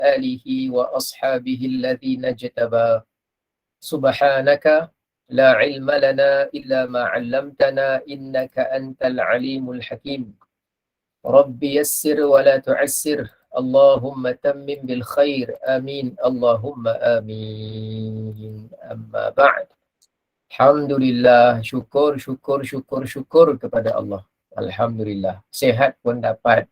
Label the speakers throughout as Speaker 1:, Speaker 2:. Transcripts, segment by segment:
Speaker 1: آله وأصحابه الذين اجتبى سبحانك لا علم لنا إلا ما علمتنا إنك أنت العليم الحكيم رب يسر ولا تعسر اللهم تمم بالخير آمين اللهم آمين أما بعد Alhamdulillah, syukur kepada Allah. Alhamdulillah, sehat pun dapat,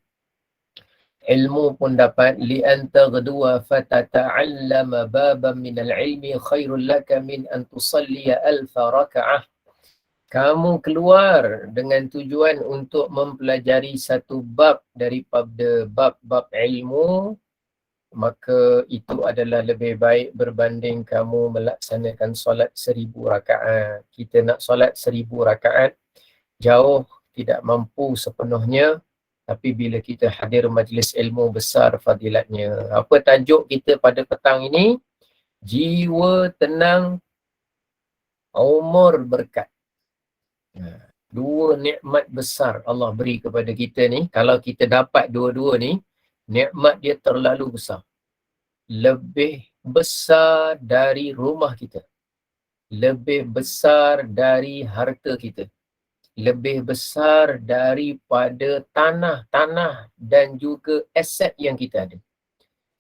Speaker 1: ilmu pun dapat. Li'an taghdua fatata'allama baban minal ilmi khairul laka min an tusalliya alfa raka'ah. Kamu keluar dengan tujuan untuk mempelajari satu bab daripada bab-bab ilmu, maka itu adalah lebih baik berbanding kamu melaksanakan solat 1000 rakaat. Kita nak solat 1000 rakaat, jauh tidak mampu sepenuhnya, tapi bila kita hadir majlis ilmu besar fadilatnya. Apa tajuk kita pada petang ini? Jiwa tenang, umur berkat. Dua nikmat besar Allah beri kepada kita ni. Kalau kita dapat dua-dua ni, nikmat dia terlalu besar. Lebih besar dari rumah kita, lebih besar dari harta kita, lebih besar daripada tanah dan juga aset yang kita ada,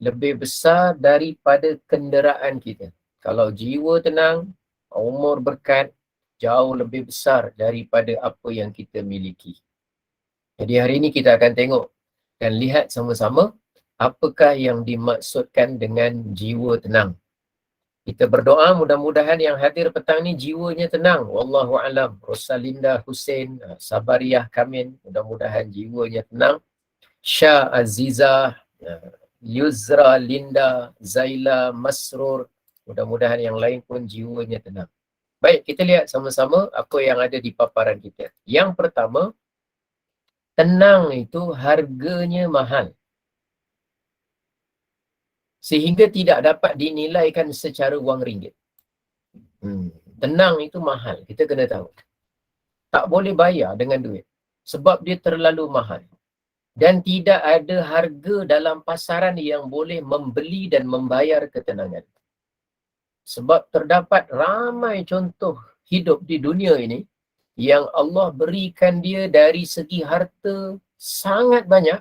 Speaker 1: lebih besar daripada kenderaan kita. Kalau jiwa tenang, umur berkat, jauh lebih besar daripada apa yang kita miliki. Jadi hari ini kita akan tengok dan lihat sama-sama apakah yang dimaksudkan dengan jiwa tenang. Kita berdoa mudah-mudahan yang hadir petang ni jiwanya tenang. Wallahu alam. Rosalinda Hussein, Sabariah Kamin, mudah-mudahan jiwanya tenang. Syah Azizah, Yuzra Linda, Zaila Masrur, mudah-mudahan yang lain pun jiwanya tenang. Baik, kita lihat sama-sama apa yang ada di paparan kita. Yang pertama, tenang itu harganya mahal, sehingga tidak dapat dinilaikan secara wang ringgit. Tenang itu mahal, kita kena tahu. Tak boleh bayar dengan duit, sebab dia terlalu mahal. Dan tidak ada harga dalam pasaran yang boleh membeli dan membayar ketenangan. Sebab terdapat ramai contoh hidup di dunia ini yang Allah berikan dia dari segi harta sangat banyak,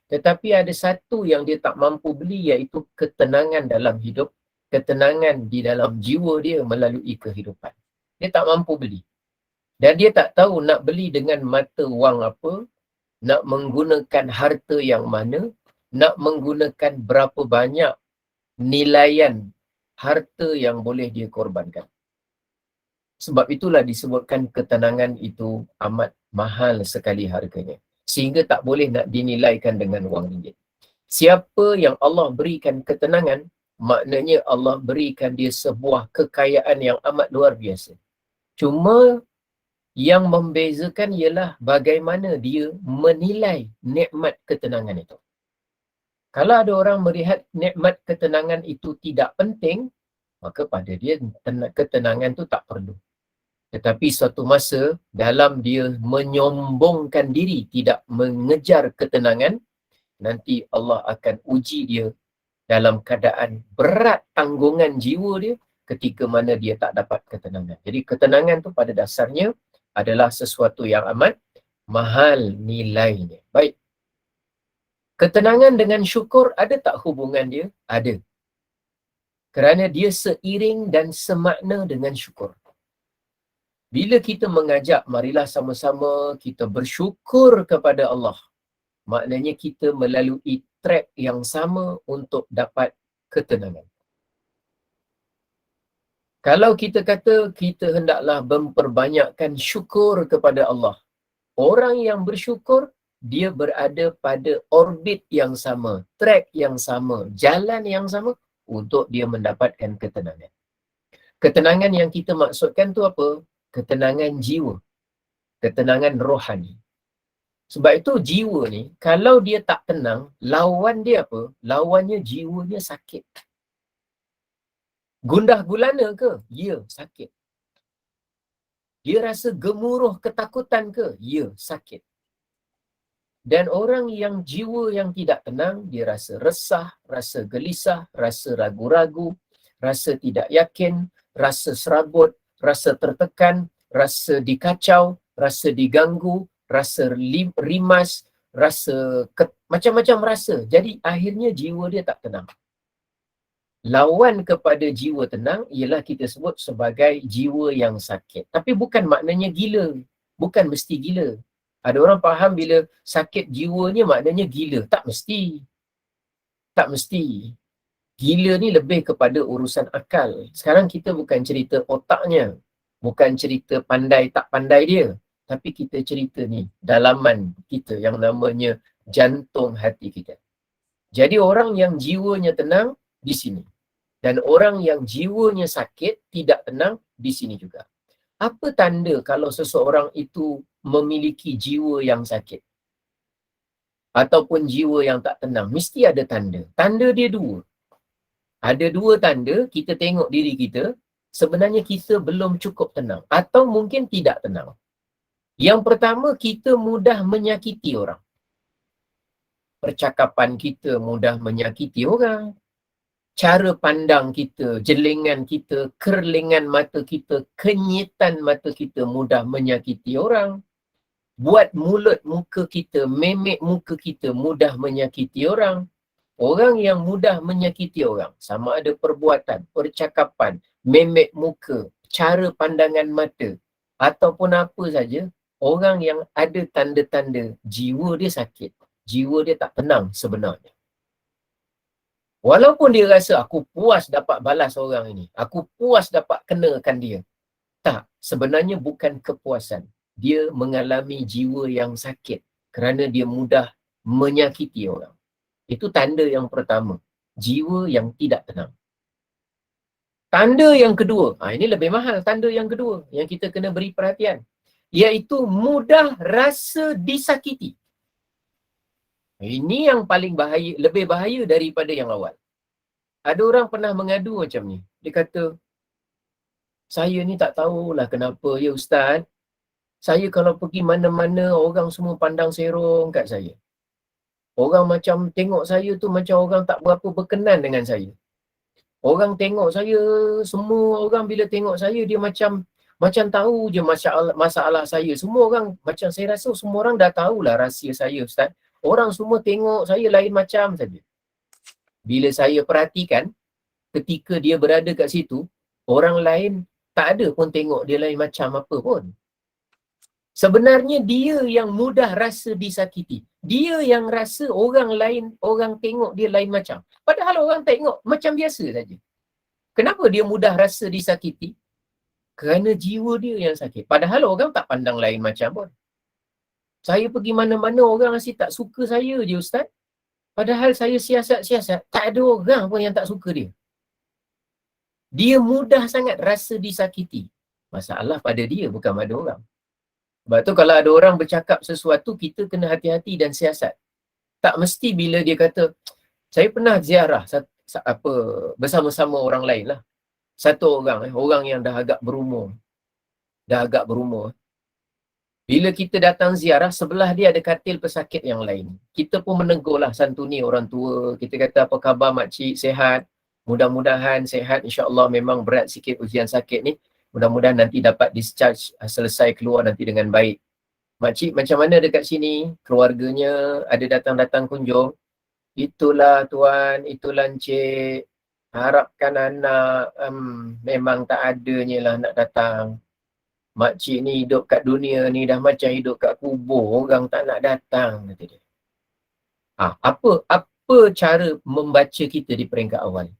Speaker 1: tetapi ada satu yang dia tak mampu beli, iaitu ketenangan dalam hidup, ketenangan di dalam jiwa dia melalui kehidupan. Dia tak mampu beli. Dan dia tak tahu nak beli dengan mata wang apa, nak menggunakan harta yang mana, nak menggunakan berapa banyak nilaian harta yang boleh dia korbankan. Sebab itulah disebutkan ketenangan itu amat mahal sekali harganya, sehingga tak boleh nak dinilaikan dengan wang ringgit. Siapa yang Allah berikan ketenangan, maknanya Allah berikan dia sebuah kekayaan yang amat luar biasa. Cuma yang membezakan ialah bagaimana dia menilai nikmat ketenangan itu. Kalau ada orang melihat nikmat ketenangan itu tidak penting, maka pada dia ketenangan itu tak perlu. Tetapi suatu masa dalam dia menyombongkan diri, tidak mengejar ketenangan, nanti Allah akan uji dia dalam keadaan berat tanggungan jiwa dia ketika mana dia tak dapat ketenangan. Jadi ketenangan tu pada dasarnya adalah sesuatu yang amat mahal nilainya. Baik. Ketenangan dengan syukur ada tak hubungan dia? Ada. Kerana dia seiring dan semakna dengan syukur. Bila kita mengajak, marilah sama-sama kita bersyukur kepada Allah, maknanya kita melalui track yang sama untuk dapat ketenangan. Kalau kita kata kita hendaklah memperbanyakkan syukur kepada Allah, orang yang bersyukur, dia berada pada orbit yang sama, track yang sama, jalan yang sama untuk dia mendapatkan ketenangan. Ketenangan yang kita maksudkan tu apa? Ketenangan jiwa, ketenangan rohani. Sebab itu jiwa ni, kalau dia tak tenang, lawan dia apa? Lawannya jiwanya sakit. Gundah gulana ke? Ya, sakit. Dia rasa gemuruh ketakutan ke? Ya, sakit. Dan orang yang jiwa yang tidak tenang, dia rasa resah, rasa gelisah, rasa ragu-ragu, rasa tidak yakin, rasa serabut, rasa tertekan, rasa dikacau, rasa diganggu, rasa rimas, rasa macam-macam rasa. Jadi akhirnya jiwa dia tak tenang. Lawan kepada jiwa tenang ialah kita sebut sebagai jiwa yang sakit. Tapi bukan maknanya gila. Bukan mesti gila. Ada orang faham bila sakit jiwanya maknanya gila. Tak mesti. Tak mesti. Gila ni lebih kepada urusan akal. Sekarang kita bukan cerita otaknya. Bukan cerita pandai tak pandai dia. Tapi kita cerita ni dalaman kita yang namanya jantung hati kita. Jadi orang yang jiwanya tenang di sini. Dan orang yang jiwanya sakit, tidak tenang di sini juga. Apa tanda kalau seseorang itu memiliki jiwa yang sakit? Ataupun jiwa yang tak tenang? Mesti ada tanda. Tanda dia dua. Ada dua tanda, kita tengok diri kita, sebenarnya kita belum cukup tenang. Atau mungkin tidak tenang. Yang pertama, kita mudah menyakiti orang. Percakapan kita mudah menyakiti orang. Cara pandang kita, jelingan kita, kerlingan mata kita, kenyitan mata kita mudah menyakiti orang. Buat mulut muka kita, memek muka kita mudah menyakiti orang. Orang yang mudah menyakiti orang, sama ada perbuatan, percakapan, memek muka, cara pandangan mata, ataupun apa saja, orang yang ada tanda-tanda jiwa dia sakit, jiwa dia tak tenang sebenarnya. Walaupun dia rasa aku puas dapat balas orang ini, aku puas dapat kenakan dia. Tak, sebenarnya bukan kepuasan. Dia mengalami jiwa yang sakit kerana dia mudah menyakiti orang. Itu tanda yang pertama, jiwa yang tidak tenang. Tanda yang kedua, ini lebih mahal tanda yang kedua yang kita kena beri perhatian, iaitu mudah rasa disakiti. Ini yang paling bahaya, lebih bahaya daripada yang awal. Ada orang pernah mengadu macam ni. Dia kata, saya ni tak tahulah kenapa ya Ustaz. Saya kalau pergi mana-mana, orang semua pandang serong kat saya. Orang macam tengok saya tu macam orang tak berapa berkenan dengan saya. Orang tengok saya, semua orang bila tengok saya, dia macam tahu je masalah saya. Semua orang, macam saya rasa semua orang dah tahulah rahsia saya Ustaz. Orang semua tengok saya lain macam saja. Bila saya perhatikan, ketika dia berada kat situ, orang lain tak ada pun tengok dia lain macam apa pun. Sebenarnya dia yang mudah rasa disakiti. Dia yang rasa orang lain, orang tengok dia lain macam. Padahal orang tengok macam biasa saja. Kenapa dia mudah rasa disakiti? Kerana jiwa dia yang sakit. Padahal orang tak pandang lain macam pun. Saya pergi mana-mana, orang asyik tak suka saya je Ustaz. Padahal saya siasat-siasat, tak ada orang pun yang tak suka dia. Dia mudah sangat rasa disakiti. Masalah pada dia, bukan pada orang. Sebab tu kalau ada orang bercakap sesuatu, kita kena hati-hati dan siasat. Tak mesti bila dia kata, saya pernah ziarah bersama-sama orang lain lah. Satu orang yang dah agak berumur. Bila kita datang ziarah, sebelah dia ada katil pesakit yang lain. Kita pun menegurlah, santuni orang tua. Kita kata, apa khabar makcik, sihat? Mudah-mudahan sihat, insya-Allah. Memang berat sikit ujian sakit ni. Mudah-mudahan nanti dapat discharge, selesai keluar nanti dengan baik. Makcik macam mana dekat sini? Keluarganya ada datang-datang kunjung? Itulah tuan, itulah encik. Harapkan anak, memang tak adanya lah nak datang. Makcik ni hidup kat dunia ni dah macam hidup kat kubur, orang tak nak datang, kata dia. Apa cara membaca kita di peringkat awal?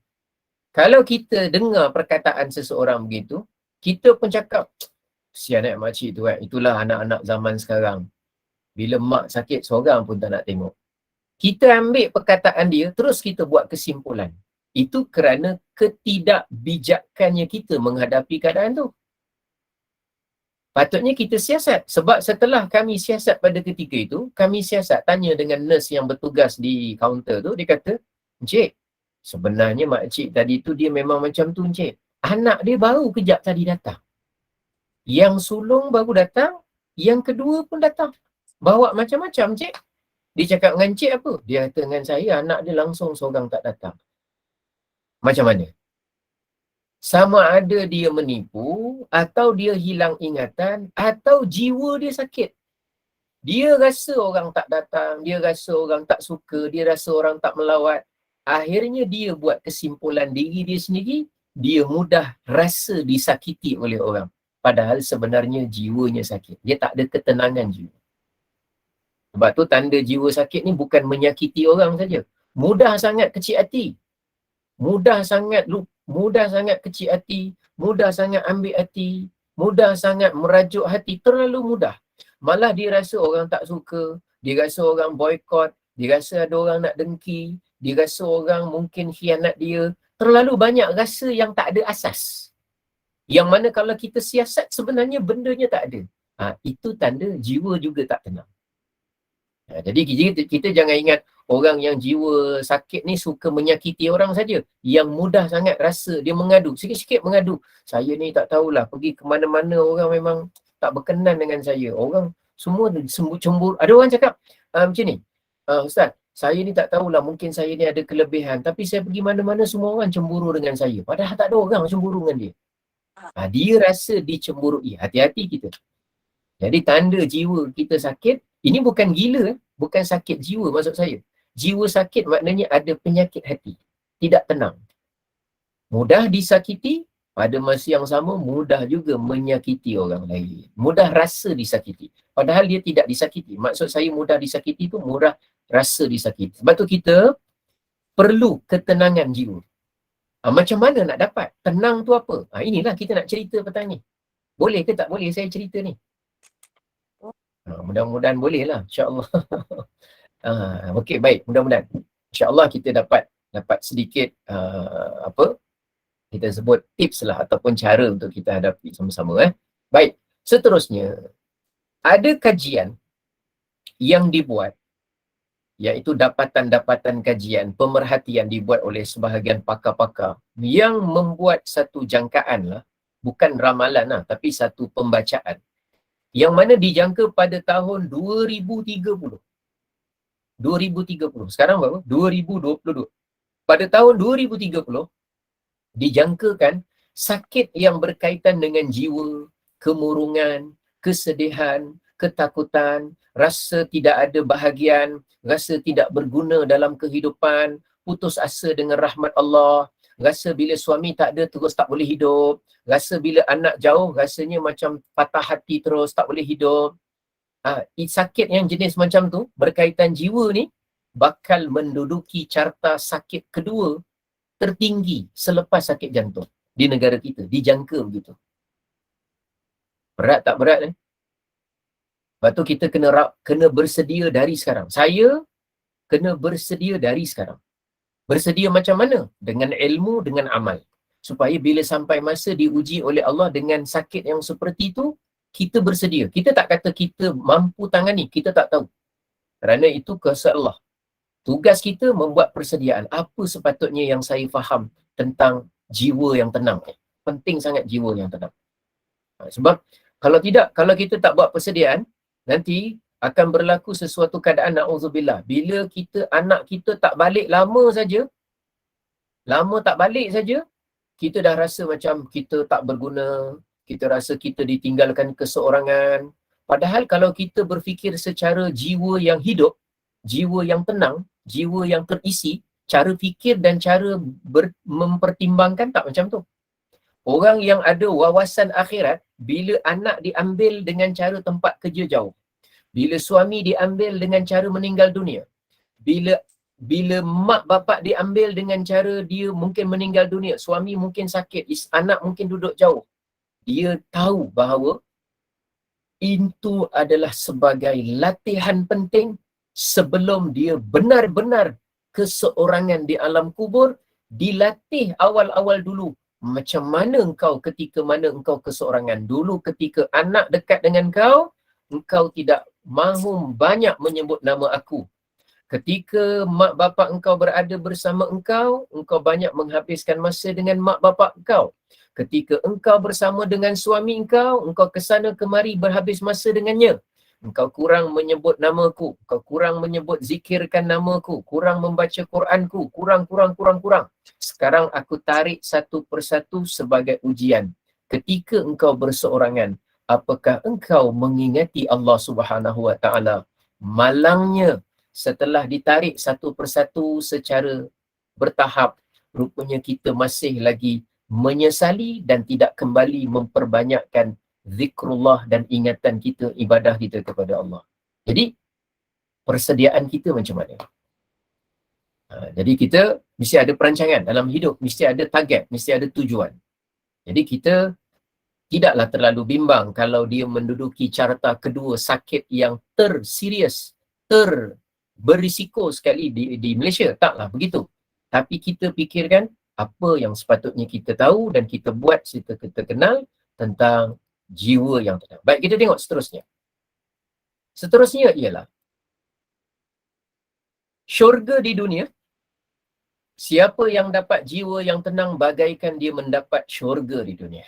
Speaker 1: Kalau kita dengar perkataan seseorang begitu, kita pun cakap, kesian makcik tu itulah anak-anak zaman sekarang. Bila mak sakit seorang pun tak nak tengok. Kita ambil perkataan dia, terus kita buat kesimpulan. Itu kerana ketidakbijakannya kita menghadapi keadaan tu. Patutnya kita siasat. Sebab setelah kami siasat pada ketika itu, kami siasat tanya dengan nurse yang bertugas di kaunter tu, dia kata, encik, sebenarnya makcik tadi tu dia memang macam tu encik. Anak dia baru kejap tadi datang. Yang sulung baru datang, yang kedua pun datang. Bawa macam-macam encik. Dia cakap dengan cik apa? Dia kata dengan saya, anak dia langsung seorang tak datang. Macam mana? Sama ada dia menipu, atau dia hilang ingatan, atau jiwa dia sakit. Dia rasa orang tak datang, dia rasa orang tak suka, dia rasa orang tak melawat. Akhirnya dia buat kesimpulan diri dia sendiri, dia mudah rasa disakiti oleh orang. Padahal sebenarnya jiwanya sakit. Dia tak ada ketenangan jiwa. Sebab tu tanda jiwa sakit ni bukan menyakiti orang saja. Mudah sangat kecil hati. Mudah sangat kecil hati, mudah sangat ambil hati, mudah sangat merajuk hati, terlalu mudah. Malah dia rasa orang tak suka, dia rasa orang boykot, dia rasa ada orang nak dengki, dia rasa orang mungkin khianat dia. Terlalu banyak rasa yang tak ada asas. Yang mana kalau kita siasat sebenarnya bendanya tak ada. Itu tanda jiwa juga tak tenang. Jadi kita jangan ingat orang yang jiwa sakit ni suka menyakiti orang saja. Yang mudah sangat rasa dia mengadu. Sikit-sikit mengadu. Saya ni tak tahulah, pergi ke mana-mana orang memang tak berkenan dengan saya. Orang semua cemburu. Ada orang cakap macam ni, Ustaz, saya ni tak tahulah, mungkin saya ni ada kelebihan, tapi saya pergi mana-mana semua orang cemburu dengan saya. Padahal tak ada orang cemburu dengan dia. Dia rasa dicemburui. Hati-hati kita. Jadi tanda jiwa kita sakit, ini bukan gila, bukan sakit jiwa maksud saya. Jiwa sakit maknanya ada penyakit hati, tidak tenang. Mudah disakiti, pada masa yang sama mudah juga menyakiti orang lain. Mudah rasa disakiti, padahal dia tidak disakiti. Maksud saya mudah disakiti tu mudah rasa disakiti. Sebab tu kita perlu ketenangan jiwa. Macam mana nak dapat? Tenang tu apa? Inilah kita nak cerita petang ni. Boleh ke tak boleh saya cerita ni? Mudah-mudahan boleh lah, insyaAllah. Okey, baik, mudah-mudahan insyaAllah kita dapat sedikit kita sebut tips lah ataupun cara untuk kita hadapi sama-sama. Baik, seterusnya ada kajian yang dibuat, iaitu dapatan-dapatan kajian, pemerhatian dibuat oleh sebahagian pakar-pakar yang membuat satu jangkaan lah, bukan ramalan lah, tapi satu pembacaan yang mana dijangka pada tahun 2030. 2030. Sekarang berapa? 2022. Pada tahun 2030, dijangkakan sakit yang berkaitan dengan jiwa, kemurungan, kesedihan, ketakutan, rasa tidak ada bahagian, rasa tidak berguna dalam kehidupan, putus asa dengan rahmat Allah, rasa bila suami tak ada terus tak boleh hidup, rasa bila anak jauh rasanya macam patah hati terus tak boleh hidup. Sakit yang jenis macam tu berkaitan jiwa ni bakal menduduki carta sakit kedua tertinggi selepas sakit jantung di negara kita, dijangka begitu. Berat tak berat ni? Lepas tu kita kena bersedia dari sekarang. Saya kena bersedia dari sekarang. Bersedia macam mana? Dengan ilmu, dengan amal. Supaya bila sampai masa diuji oleh Allah dengan sakit yang seperti itu, kita bersedia. Kita tak kata kita mampu tangani, kita tak tahu. Kerana itu kehendak Allah. Tugas kita membuat persediaan. Apa sepatutnya yang saya faham tentang jiwa yang tenang. Penting sangat jiwa yang tenang. Sebab kalau tidak, kalau kita tak buat persediaan, nanti akan berlaku sesuatu keadaan na'udzubillah. Bila anak kita tak balik lama tak balik saja, kita dah rasa macam kita tak berguna, kita rasa kita ditinggalkan keseorangan. Padahal kalau kita berfikir secara jiwa yang hidup, jiwa yang tenang, jiwa yang terisi, cara fikir dan cara mempertimbangkan tak macam tu. Orang yang ada wawasan akhirat, bila anak diambil dengan cara tempat kerja jauh, bila suami diambil dengan cara meninggal dunia, bila mak bapak diambil dengan cara dia mungkin meninggal dunia, suami mungkin sakit, anak mungkin duduk jauh, dia tahu bahawa itu adalah sebagai latihan penting sebelum dia benar-benar keseorangan di alam kubur. Dilatih awal-awal dulu. Macam mana engkau ketika mana engkau keseorangan. Dulu ketika anak dekat dengan engkau tidak mahu banyak menyebut nama aku. Ketika mak bapak engkau berada bersama engkau banyak menghabiskan masa dengan mak bapak engkau. Ketika engkau bersama dengan suami engkau kesana kemari berhabis masa dengannya. engkau kurang menyebut namaku, engkau kurang menyebut zikirkan namaku, kurang membaca Quranku, kurang. Sekarang aku tarik satu persatu sebagai ujian. Ketika engkau berseorangan, apakah engkau mengingati Allah Subhanahu Wa Taala? Malangnya setelah ditarik satu persatu secara bertahap, rupanya kita masih lagi menyesali dan tidak kembali memperbanyakkan zikrullah dan ingatan kita, ibadah kita kepada Allah. Jadi, persediaan kita macam mana? Jadi kita mesti ada perancangan dalam hidup, mesti ada target, mesti ada tujuan. Jadi kita tidaklah terlalu bimbang kalau dia menduduki carta kedua sakit yang terserius, berisiko sekali di Malaysia. Taklah begitu. Tapi kita fikirkan apa yang sepatutnya kita tahu dan kita buat serta kita kenal tentang jiwa yang tenang. Baik, kita tengok seterusnya. Seterusnya ialah syurga di dunia. Siapa yang dapat jiwa yang tenang bagaikan dia mendapat syurga di dunia.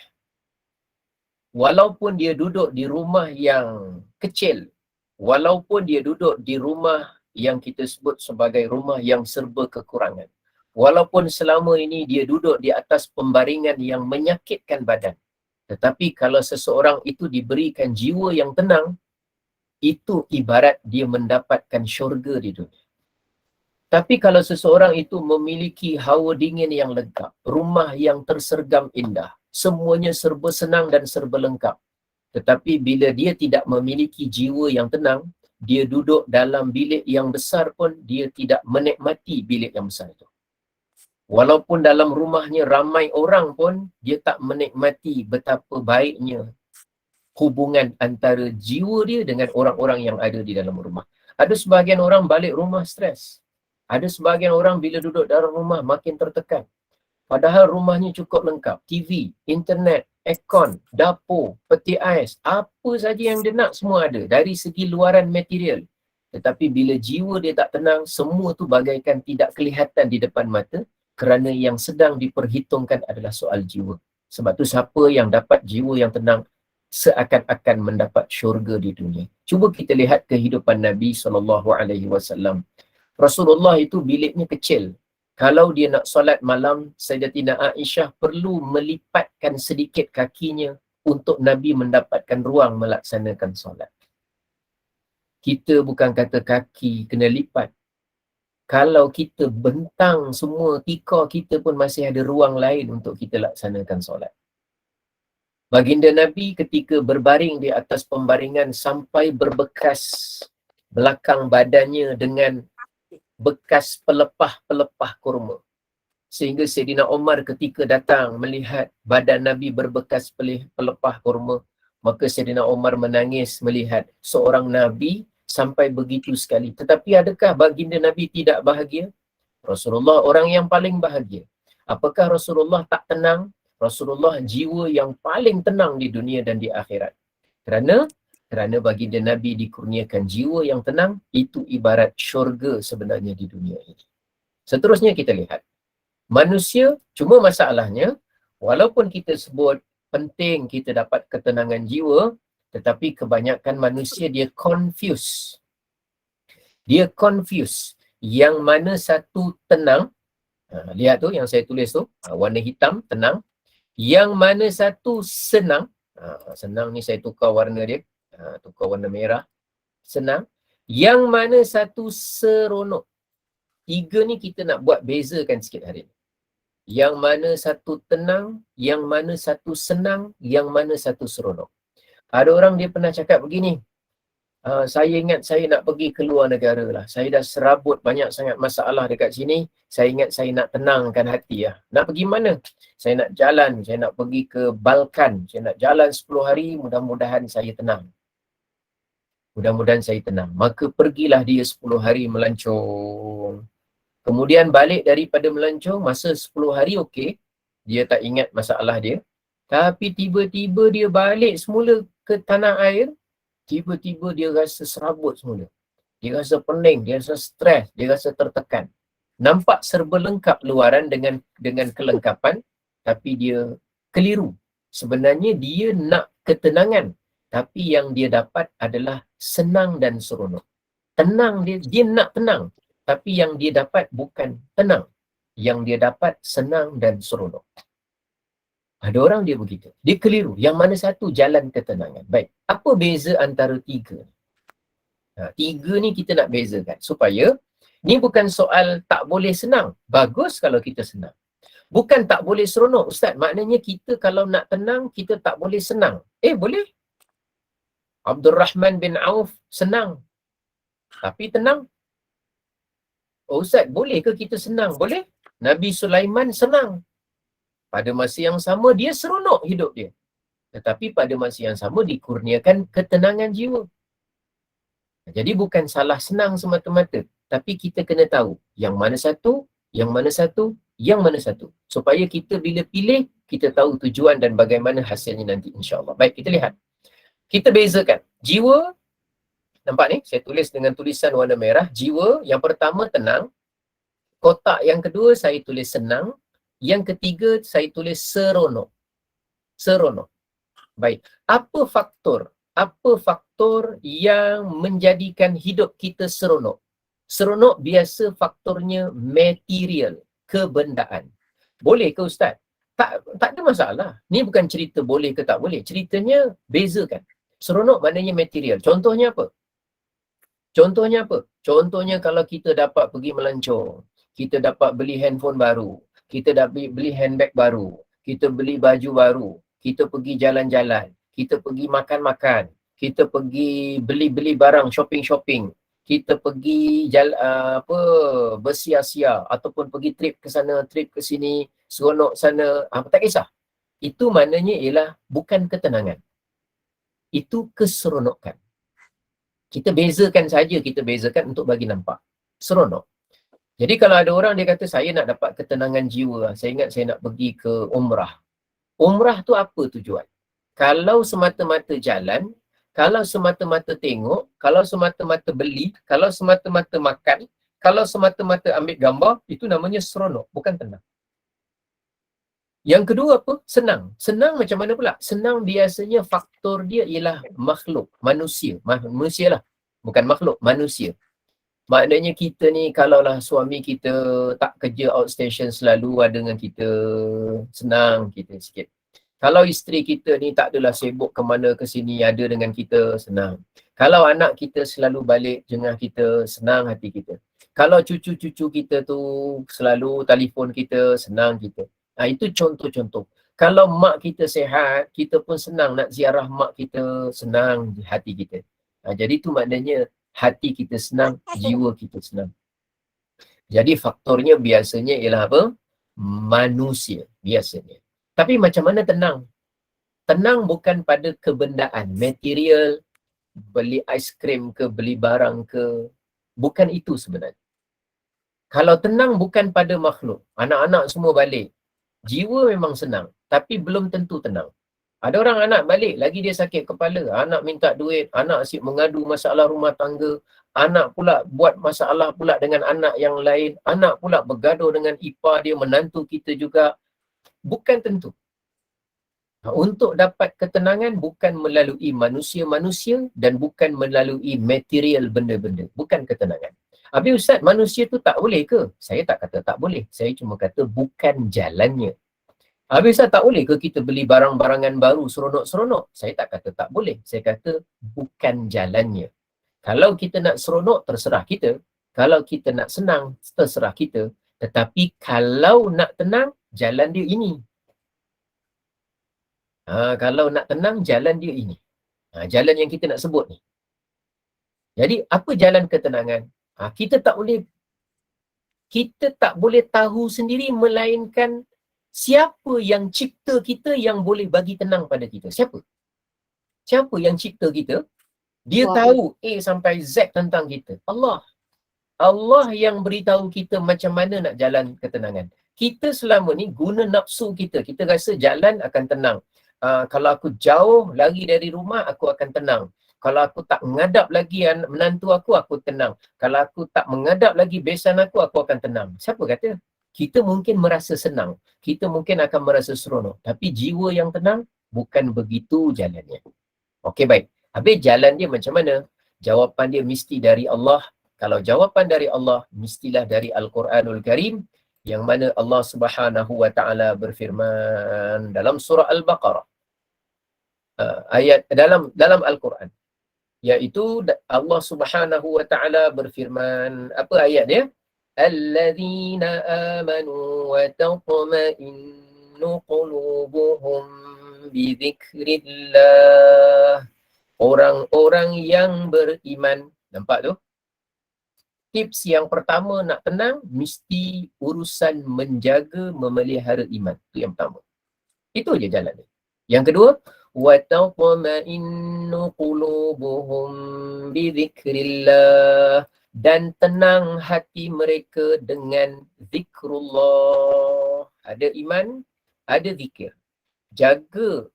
Speaker 1: Walaupun dia duduk di rumah yang kecil, walaupun dia duduk di rumah yang kita sebut sebagai rumah yang serba kekurangan, walaupun selama ini dia duduk di atas pembaringan yang menyakitkan badan, tetapi kalau seseorang itu diberikan jiwa yang tenang, itu ibarat dia mendapatkan syurga di dunia. Tapi kalau seseorang itu memiliki hawa dingin yang lengkap, rumah yang tersergam indah, semuanya serba senang dan serba lengkap, tetapi bila dia tidak memiliki jiwa yang tenang, dia duduk dalam bilik yang besar pun dia tidak menikmati bilik yang besar itu. Walaupun dalam rumahnya ramai orang pun, dia tak menikmati betapa baiknya hubungan antara jiwa dia dengan orang-orang yang ada di dalam rumah. Ada sebahagian orang balik rumah stres. Ada sebahagian orang bila duduk dalam rumah makin tertekan. Padahal rumahnya cukup lengkap. TV, internet, aircon, dapur, peti ais, apa saja yang dia nak semua ada dari segi luaran material. Tetapi bila jiwa dia tak tenang, semua tu bagaikan tidak kelihatan di depan mata kerana yang sedang diperhitungkan adalah soal jiwa. Sebab tu siapa yang dapat jiwa yang tenang seakan-akan mendapat syurga di dunia. Cuba kita lihat kehidupan Nabi SAW. Rasulullah itu biliknya kecil. Kalau dia nak solat malam, Sayyidatina Aisyah perlu melipatkan sedikit kakinya untuk Nabi mendapatkan ruang melaksanakan solat. Kita bukan kata kaki kena lipat. Kalau kita bentang semua tika kita pun masih ada ruang lain untuk kita laksanakan solat. Baginda Nabi ketika berbaring di atas pembaringan sampai berbekas belakang badannya dengan bekas pelepah-pelepah kurma. Sehingga Sayyidina Umar ketika datang melihat badan Nabi berbekas pelepah kurma, maka Sayyidina Umar menangis melihat seorang Nabi sampai begitu sekali. Tetapi adakah baginda Nabi tidak bahagia? Rasulullah orang yang paling bahagia. Apakah Rasulullah tak tenang? Rasulullah jiwa yang paling tenang di dunia dan di akhirat. Kerana baginda Nabi dikurniakan jiwa yang tenang, itu ibarat syurga sebenarnya di dunia ini. Seterusnya kita lihat. Manusia, cuma masalahnya, walaupun kita sebut penting kita dapat ketenangan jiwa, tetapi kebanyakan manusia dia confuse. Dia confuse. Yang mana satu tenang, lihat tu yang saya tulis tu, warna hitam, tenang. Yang mana satu senang, senang ni saya tukar warna dia, tukar warna merah, senang. Yang mana satu seronok. Tiga ni kita nak buat bezakan sikit hari ni. Yang mana satu tenang, yang mana satu senang, yang mana satu seronok. Ada orang dia pernah cakap begini, saya ingat saya nak pergi ke luar negara lah. Saya dah serabut banyak sangat masalah dekat sini. Saya ingat saya nak tenangkan hati lah. Nak pergi mana? Saya nak jalan, saya nak pergi ke Balkan. Saya nak jalan 10 hari, mudah-mudahan saya tenang. Mudah-mudahan saya tenang. Maka pergilah dia 10 hari melancong. Kemudian balik daripada melancong, masa 10 hari okey. Dia tak ingat masalah dia. Tapi tiba-tiba dia balik semula ke tanah air. Tiba-tiba dia rasa serabut semula. Dia rasa pening, dia rasa stres, dia rasa tertekan. Nampak serba lengkap luaran dengan kelengkapan, tapi dia keliru. Sebenarnya dia nak ketenangan, tapi yang dia dapat adalah senang dan seronok. Tenang, dia nak tenang, tapi yang dia dapat bukan tenang. Yang dia dapat senang dan seronok. Ada orang dia begitu. Dia keliru. Yang mana satu jalan ketenangan. Baik, apa beza antara tiga? Tiga ni kita nak bezakan supaya ni bukan soal tak boleh senang. Bagus kalau kita senang. Bukan tak boleh seronok, Ustaz. Maknanya kita kalau nak tenang, kita tak boleh senang. Boleh. Abdul Rahman bin Auf senang. Tapi tenang. Ustaz, boleh ke kita senang? Boleh. Nabi Sulaiman senang. Pada masa yang sama, dia seronok hidup dia. Tetapi pada masa yang sama, dikurniakan ketenangan jiwa. Jadi bukan salah senang semata-mata. Tapi kita kena tahu yang mana satu, yang mana satu, yang mana satu. Supaya kita bila pilih, kita tahu tujuan dan bagaimana hasilnya nanti insyaAllah. Baik, kita lihat. Kita bezakan. Jiwa, nampak ni? Saya tulis dengan tulisan warna merah. Jiwa, yang pertama tenang. Kotak yang kedua, saya tulis senang. Yang ketiga, saya tulis seronok. Seronok. Baik. Apa faktor yang menjadikan hidup kita seronok? Seronok biasa faktornya material, kebendaan. Boleh ke Ustaz? Tak ada masalah. Ni bukan cerita boleh ke tak boleh. Ceritanya bezakan. Seronok maknanya material. Contohnya apa? Contohnya kalau kita dapat pergi melancong, kita dapat beli handphone baru, kita dapat beli handbag baru, kita beli baju baru, kita pergi jalan-jalan, kita pergi makan-makan, kita pergi beli-beli barang, shopping-shopping, kita pergi bersia-sia ataupun pergi trip ke sana, trip ke sini, seronok sana, tak kisah. Itu maknanya ialah bukan ketenangan. Itu keseronokan. Kita bezakan saja, kita bezakan untuk bagi nampak. Seronok. Jadi kalau ada orang dia kata saya nak dapat ketenangan jiwa, saya ingat saya nak pergi ke umrah. Umrah tu apa tujuan? Kalau semata-mata jalan, kalau semata-mata tengok, kalau semata-mata beli, kalau semata-mata makan, kalau semata-mata ambil gambar, itu namanya seronok, bukan tenang. Yang kedua apa? Senang. Senang macam mana pula? Senang biasanya faktor dia ialah makhluk, manusia. Manusia lah. Bukan makhluk, manusia. Maknanya kita ni kalaulah suami kita tak kerja outstation selalu ada dengan kita, senang kita sikit. Kalau isteri kita ni tak adalah sibuk ke mana ke sini, ada dengan kita, senang. Kalau anak kita selalu balik jengah kita, senang hati kita. Kalau cucu-cucu kita tu selalu telefon kita, senang kita. Itu contoh-contoh. Kalau mak kita sihat, kita pun senang nak ziarah mak kita, senang hati kita. Jadi tu maknanya hati kita senang, jiwa kita senang. Jadi faktornya biasanya ialah apa? Manusia biasanya. Tapi macam mana tenang? Tenang bukan pada kebendaan, material, beli aiskrim ke, beli barang ke. Bukan itu sebenarnya. Kalau tenang bukan pada makhluk. Anak-anak semua balik. Jiwa memang senang, tapi belum tentu tenang. Ada orang anak balik, lagi dia sakit kepala. Anak minta duit, anak asyik mengadu masalah rumah tangga. Anak pula buat masalah pula dengan anak yang lain. Anak pula bergaduh dengan ipar dia, menantu kita juga. Bukan tentu. Untuk dapat ketenangan bukan melalui manusia-manusia dan bukan melalui material benda-benda. Bukan ketenangan. Habis Ustaz, manusia tu tak boleh ke? Saya tak kata tak boleh. Saya cuma kata bukan jalannya. Habis Ustaz, tak boleh ke kita beli barang-barangan baru seronok-seronok? Saya tak kata tak boleh. Saya kata bukan jalannya. Kalau kita nak seronok, terserah kita. Kalau kita nak senang, terserah kita. Tetapi kalau nak tenang, jalan dia ini. Kalau nak tenang, jalan dia ini. Jalan yang kita nak sebut ni. Jadi, apa jalan ketenangan? Kita tak boleh tahu sendiri melainkan siapa yang cipta kita yang boleh bagi tenang pada kita. Siapa yang cipta kita? Dia tahu A sampai Z tentang kita. Allah yang beritahu kita macam mana nak jalan ketenangan. Kita selama ni guna nafsu kita. Kita rasa jalan akan tenang. Kalau aku jauh lari dari rumah, aku akan tenang. Kalau aku tak menghadap lagi menantu aku tenang. Kalau aku tak menghadap lagi besan aku akan tenang. Siapa kata? Kita mungkin merasa senang. Kita mungkin akan merasa seronok. Tapi jiwa yang tenang, bukan begitu jalannya. Okey, baik. Habis jalan dia macam mana? Jawapan dia mesti dari Allah. Kalau jawapan dari Allah, mestilah dari Al-Quranul Karim, yang mana Allah Subhanahu wa taala berfirman dalam surah Al-Baqarah, ayat dalam Al-Quran, iaitu Allah Subhanahu wa taala berfirman, apa ayat dia? Alladzina amanu wa tatma'innu qulubuhum bi dzikrillah. Orang-orang yang beriman. Nampak tu? Tips yang pertama nak tenang, mesti urusan menjaga, memelihara iman. Itu yang pertama. Itu je jalan dia. Yang kedua, وَتَطْمَئِنُّ قُلُوبُهُمْ بِذِكْرِلَّهِ, dan tenang hati mereka dengan zikrullah. Ada iman, ada zikir. Jaga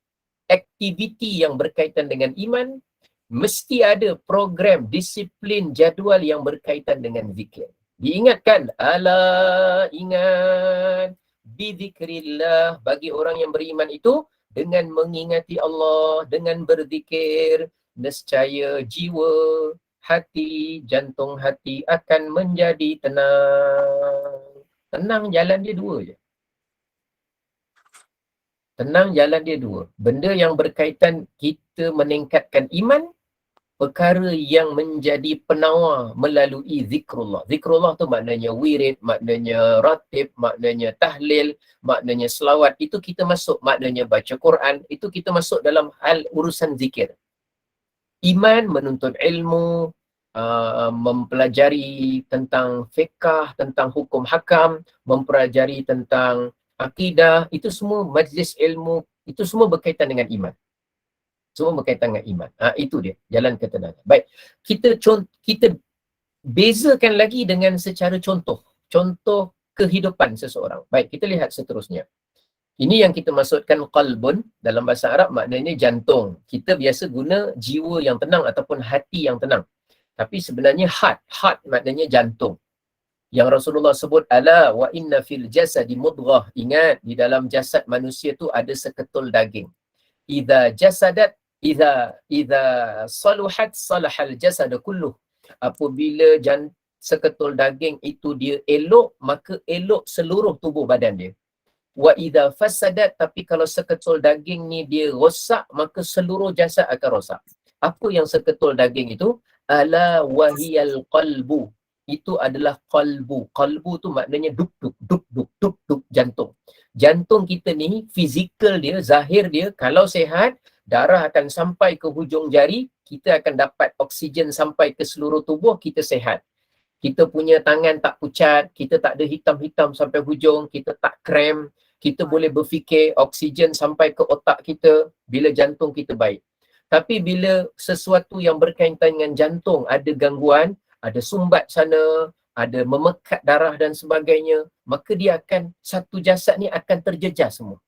Speaker 1: aktiviti yang berkaitan dengan iman, mesti ada program, disiplin, jadual yang berkaitan dengan zikir. Diingatkan, ala ingat, bizikrillah, bagi orang yang beriman itu, dengan mengingati Allah, dengan berzikir, nescaya jiwa, hati, jantung hati akan menjadi tenang. Tenang jalan dia dua je. Tenang jalan dia dua. Benda yang berkaitan kita meningkatkan iman, perkara yang menjadi penawar melalui zikrullah. Zikrullah tu maknanya wirid, maknanya ratib, maknanya tahlil, maknanya selawat. Itu kita masuk, maknanya baca Quran. Itu kita masuk dalam hal urusan zikir. Iman, menuntut ilmu, mempelajari tentang fiqh, tentang hukum hakam, mempelajari tentang akidah, itu semua majlis ilmu, itu semua berkaitan dengan iman. Semua berkaitan dengan iman. Itu dia, jalan ketenangan. Baik, kita bezakan lagi dengan secara contoh kehidupan seseorang. Baik, kita lihat seterusnya. Ini yang kita maksudkan qalbun, dalam bahasa Arab maknanya jantung. Kita biasa guna jiwa yang tenang ataupun hati yang tenang. Tapi sebenarnya heart maknanya jantung. Yang Rasulullah sebut, ala wa inna fil jasadi mudghah. Ingat, di dalam jasad manusia tu ada seketul daging. Idza saluhat salahal jasad kulluh. Apabila seketul daging itu dia elok, maka elok seluruh tubuh badan dia. Wa idza fasadat, tapi kalau seketul daging ni dia rosak, maka seluruh jasad akan rosak. Apa yang seketul daging itu? Ala wahiyal qalbu. Itu adalah qalbu. Qalbu tu maknanya duk jantung. Jantung kita ni, fizikal dia, zahir dia, kalau sihat, darah akan sampai ke hujung jari, kita akan dapat oksigen sampai ke seluruh tubuh, kita sihat. Kita punya tangan tak pucat, kita tak ada hitam-hitam sampai hujung, kita tak krem, kita boleh berfikir, oksigen sampai ke otak kita bila jantung kita baik. Tapi bila sesuatu yang berkaitan dengan jantung ada gangguan, ada sumbat sana, ada memekat darah dan sebagainya, maka dia akan, satu jasad ni akan terjejas semua.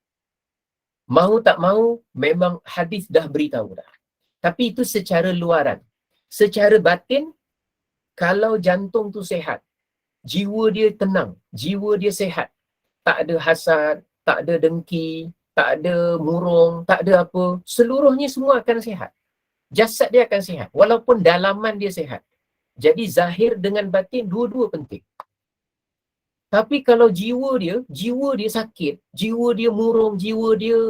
Speaker 1: Mahu tak mahu, memang hadis dah beritahu dah. Tapi itu secara luaran. Secara batin, kalau jantung tu sihat, jiwa dia tenang, jiwa dia sihat, tak ada hasad, tak ada dengki, tak ada murung, tak ada apa, seluruhnya semua akan sihat. Jasad dia akan sihat, walaupun dalaman dia sihat. Jadi zahir dengan batin dua-dua penting. Tapi kalau jiwa dia sakit, jiwa dia murung, jiwa dia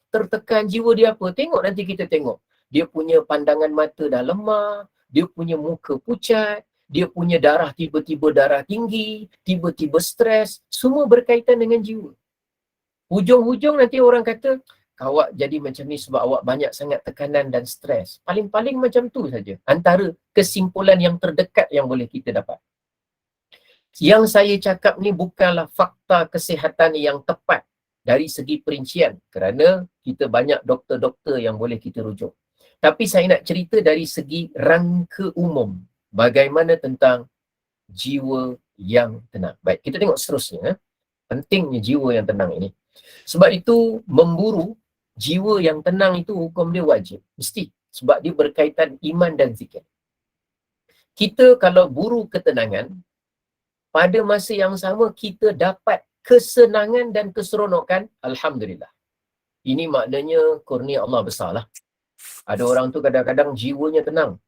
Speaker 1: tertekan, jiwa dia apa, tengok nanti kita tengok. Dia punya pandangan mata dah lemah, dia punya muka pucat, dia punya darah tiba-tiba darah tinggi, tiba-tiba stres, semua berkaitan dengan jiwa. Hujung-hujung nanti orang kata, awak jadi macam ni sebab awak banyak sangat tekanan dan stres. Paling-paling macam tu saja. Antara kesimpulan yang terdekat yang boleh kita dapat. Yang saya cakap ni bukanlah fakta kesihatan yang tepat dari segi perincian, kerana kita banyak doktor-doktor yang boleh kita rujuk. Tapi saya nak cerita dari segi rangka umum, bagaimana tentang jiwa yang tenang. Baik, kita tengok seterusnya. Pentingnya jiwa yang tenang ini. Sebab itu memburu jiwa yang tenang itu hukum dia wajib, mesti. Sebab dia berkaitan iman dan zikir. Kita kalau buru ketenangan, pada masa yang sama kita dapat kesenangan dan keseronokan, alhamdulillah. Ini maknanya kurnia Allah besarlah. Ada orang tu kadang-kadang jiwanya tenang,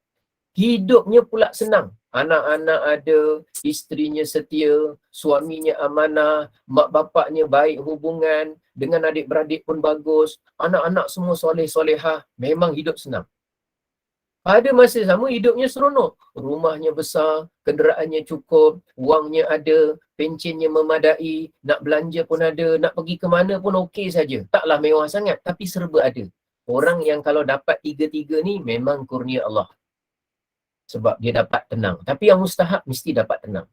Speaker 1: hidupnya pula senang. Anak-anak ada, isterinya setia, suaminya amanah, mak bapaknya baik hubungan, dengan adik-beradik pun bagus, anak-anak semua soleh-solehah, memang hidup senang. Pada masa sama hidupnya seronok. Rumahnya besar, kenderaannya cukup, wangnya ada, pencennya memadai, nak belanja pun ada, nak pergi ke mana pun okey saja. Taklah mewah sangat, tapi serba ada. Orang yang kalau dapat tiga-tiga ni memang kurnia Allah. Sebab dia dapat tenang. Tapi yang mustahak mesti dapat tenang.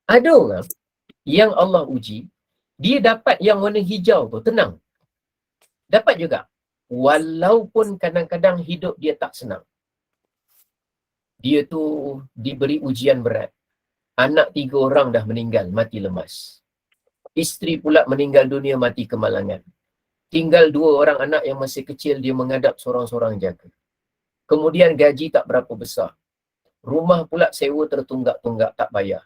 Speaker 1: Ada orang yang Allah uji, dia dapat yang warna hijau tu, tenang. Dapat juga. Walaupun kadang-kadang hidup dia tak senang. Dia tu diberi ujian berat. Anak 3 orang dah meninggal, mati lemas. Isteri pula meninggal dunia, mati kemalangan. Tinggal 2 orang anak yang masih kecil, dia menghadap seorang-seorang jaga. Kemudian gaji tak berapa besar. Rumah pula sewa tertunggak-tunggak, tak bayar.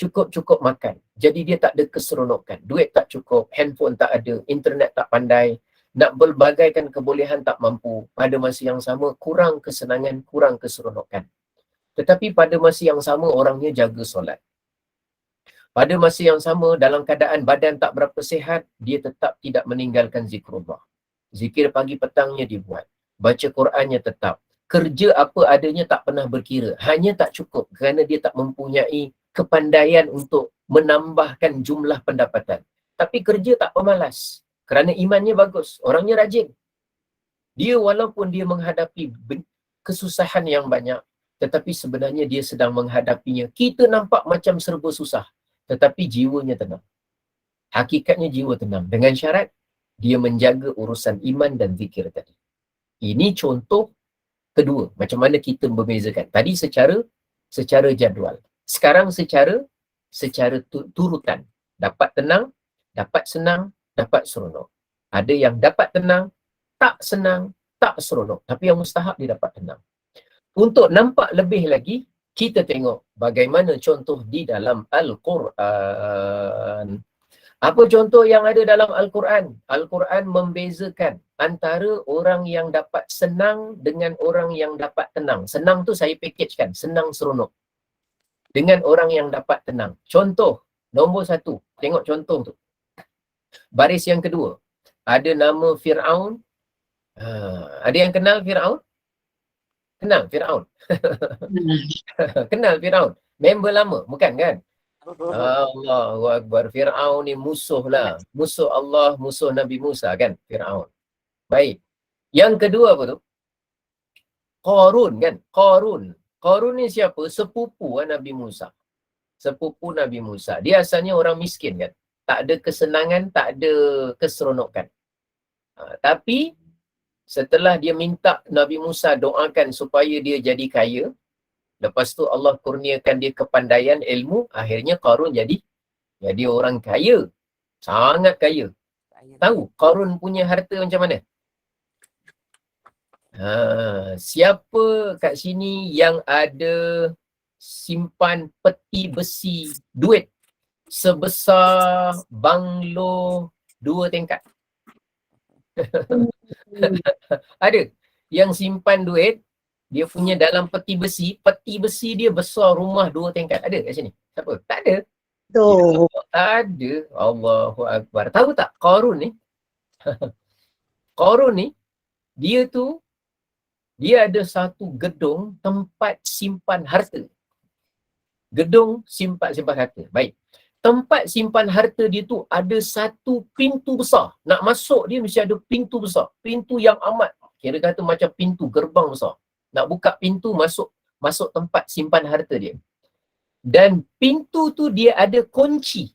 Speaker 1: Cukup-cukup makan. Jadi dia tak ada keseronokan. Duit tak cukup, handphone tak ada, internet tak pandai, nak berbagaikan kebolehan tak mampu. Pada masa yang sama, kurang kesenangan, kurang keseronokan. Tetapi pada masa yang sama, orangnya jaga solat. Pada masa yang sama, dalam keadaan badan tak berapa sihat, dia tetap tidak meninggalkan zikrullah. Zikir pagi petangnya dibuat. Baca Qurannya tetap. Kerja apa adanya tak pernah berkira. Hanya tak cukup kerana dia tak mempunyai kepandaian untuk menambahkan jumlah pendapatan. Tapi kerja tak pemalas. Kerana imannya bagus. Orangnya rajin. Dia walaupun dia menghadapi kesusahan yang banyak, tetapi sebenarnya dia sedang menghadapinya. Kita nampak macam serba susah, tetapi jiwanya tenang. Hakikatnya jiwa tenang. Dengan syarat, dia menjaga urusan iman dan zikir tadi. Ini contoh kedua, macam mana kita membezakan. Tadi secara jadual. Sekarang secara turutan. Dapat tenang, dapat senang, dapat seronok. Ada yang dapat tenang, tak senang, tak seronok. Tapi yang mustahak dia dapat tenang. Untuk nampak lebih lagi, kita tengok bagaimana contoh di dalam Al-Quran. Apa contoh yang ada dalam Al-Quran? Al-Quran membezakan antara orang yang dapat senang dengan orang yang dapat tenang. Senang tu saya packagekan, senang seronok. Dengan orang yang dapat tenang. Contoh, nombor 1. Tengok contoh tu. Baris yang kedua. Ada nama Fir'aun. Ada yang kenal Fir'aun? Kenal Fir'aun? Kenal Fir'aun? Member lama, bukan kan? Allahu Akbar. Fir'aun ni musuh lah. Musuh Allah, musuh Nabi Musa kan? Fir'aun. Baik. Yang kedua apa tu? Qarun kan? Qarun ni siapa? Sepupu Nabi Musa. Sepupu Nabi Musa. Dia asalnya orang miskin kan? Tak ada kesenangan, tak ada keseronokan. Tapi setelah dia minta Nabi Musa doakan supaya dia jadi kaya, lepas tu Allah kurniakan dia kepandaian ilmu, akhirnya Qarun jadi orang kaya. Sangat kaya. Tahu Qarun punya harta macam mana? Siapa kat sini yang ada simpan peti besi duit sebesar banglo 2 tingkat? Ada yang simpan duit, dia punya dalam peti besi dia besar rumah 2 tingkat. Ada kat sini? Siapa? Tak ada.
Speaker 2: Tu.
Speaker 1: Tak ada. Allahu Akbar. Tahu tak Qarun ni? Qarun ni, dia ada satu gedung tempat simpan harta. Gedung simpan harta. Baik. Tempat simpan harta dia tu ada satu pintu besar. Nak masuk dia mesti ada pintu besar. Pintu yang amat, kira kata macam pintu gerbang besar. Nak buka pintu masuk tempat simpan harta dia. Dan pintu tu dia ada kunci.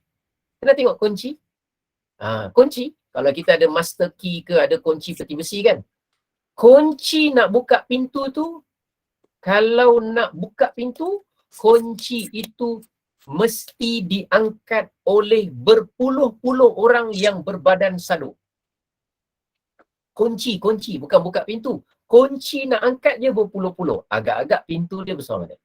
Speaker 1: Kena tengok kunci? Kunci, kalau kita ada master key ke ada kunci peti besi kan? Kunci nak buka pintu tu, kalau nak buka pintu, kunci itu mesti diangkat oleh berpuluh-puluh orang yang berbadan saluk. Kunci, bukan buka pintu. Kunci nak angkat je berpuluh-puluh. Agak-agak pintu dia besar mana?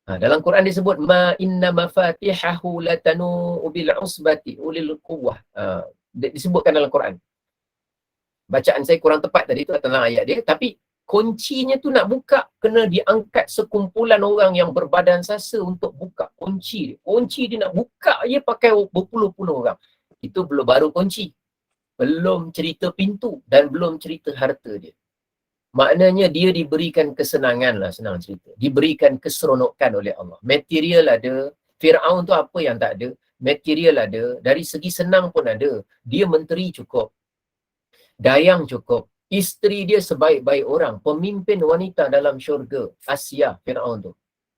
Speaker 1: Dalam Quran disebut ma inna mafatihahu latanu bil usbati ulil quwwah. Disebutkan dalam Quran. bacaan saya kurang tepat tadi tu tentang ayat dia, tapi kuncinya tu nak buka, kena diangkat sekumpulan orang yang berbadan sasa untuk buka kunci dia. Kunci dia nak buka je pakai berpuluh-puluh orang. Itu belum baru kunci. Belum cerita pintu dan belum cerita harta dia. Maknanya dia diberikan kesenangan lah, senang cerita. Diberikan keseronokan oleh Allah. Material ada. Fir'aun tu apa yang tak ada? Material ada. Dari segi senang pun ada. Dia menteri cukup. Dayang cukup. Isteri dia sebaik-baik orang. Pemimpin wanita dalam syurga. Asia, Fir'aun tu.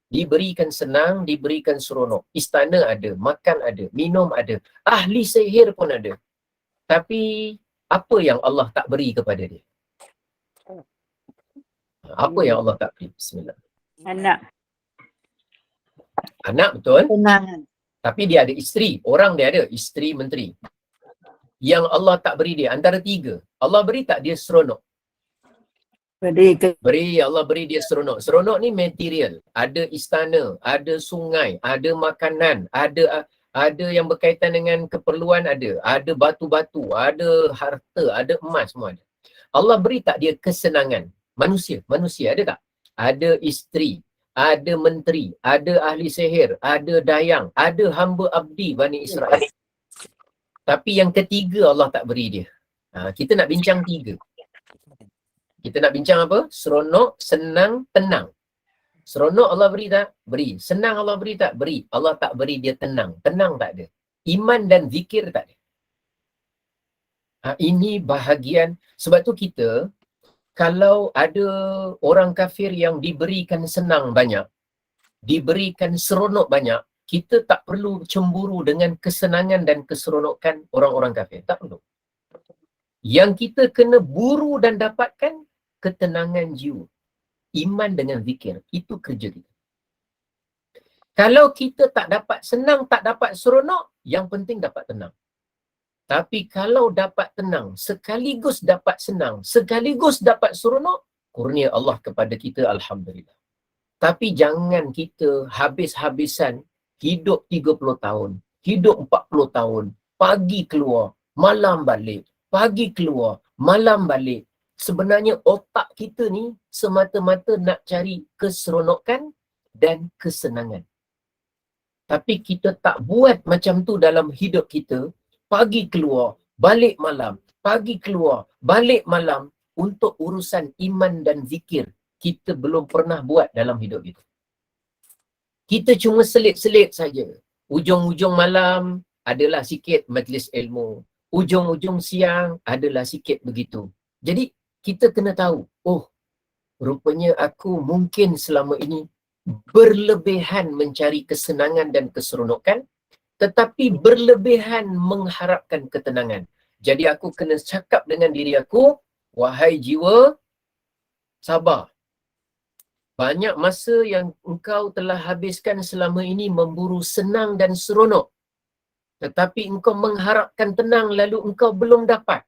Speaker 1: Diberikan senang, diberikan seronok. Istana ada, makan ada, minum ada. Ahli sihir pun ada. Tapi apa yang Allah tak beri kepada dia? Apa yang Allah tak beri? Bismillah.
Speaker 2: Anak.
Speaker 1: Anak betul.
Speaker 2: Tenangan.
Speaker 1: Tapi dia ada isteri. Orang dia ada. Isteri menteri. Yang Allah tak beri dia. Antara tiga. Allah beri tak dia seronok? Beri. Allah beri dia seronok. Seronok ni material. Ada istana. Ada sungai. Ada makanan. Ada yang berkaitan dengan keperluan ada. Ada batu-batu. Ada harta. Ada emas. Semua ada. Allah beri tak dia kesenangan? Manusia ada tak? Ada isteri, ada menteri, ada ahli sihir, ada dayang, ada hamba abdi Bani Israel. Tapi yang ketiga Allah tak beri dia. Kita nak bincang tiga. Kita nak bincang apa? Seronok, senang, tenang. Seronok Allah beri tak? Beri. Senang Allah beri tak? Beri. Allah tak beri dia tenang. Tenang tak ada. Iman dan zikir tak ada. Ini bahagian. Sebab tu kita, kalau ada orang kafir yang diberikan senang banyak, diberikan seronok banyak, kita tak perlu cemburu dengan kesenangan dan keseronokan orang-orang kafir. Tak perlu. Yang kita kena buru dan dapatkan ketenangan jiwa. Iman dengan zikir. Itu kerja kita. Kalau kita tak dapat senang, tak dapat seronok, yang penting dapat tenang. Tapi kalau dapat tenang, sekaligus dapat senang, sekaligus dapat seronok, kurnia Allah kepada kita, Alhamdulillah. Tapi jangan kita habis-habisan hidup 30 tahun, hidup 40 tahun, pagi keluar, malam balik, pagi keluar, malam balik. Sebenarnya otak kita ni semata-mata nak cari keseronokan dan kesenangan. Tapi kita tak buat macam tu dalam hidup kita. Pagi keluar, balik malam, pagi keluar, balik malam untuk urusan iman dan zikir. Kita belum pernah buat dalam hidup kita. Kita cuma selit-selit saja. Ujung-ujung malam adalah sikit majlis ilmu. Ujung-ujung siang adalah sikit begitu. Jadi kita kena tahu, oh rupanya aku mungkin selama ini berlebihan mencari kesenangan dan keseronokan, tetapi berlebihan mengharapkan ketenangan. Jadi aku kena cakap dengan diri aku, wahai jiwa, sabar. Banyak masa yang engkau telah habiskan selama ini memburu senang dan seronok. Tetapi engkau mengharapkan tenang lalu engkau belum dapat.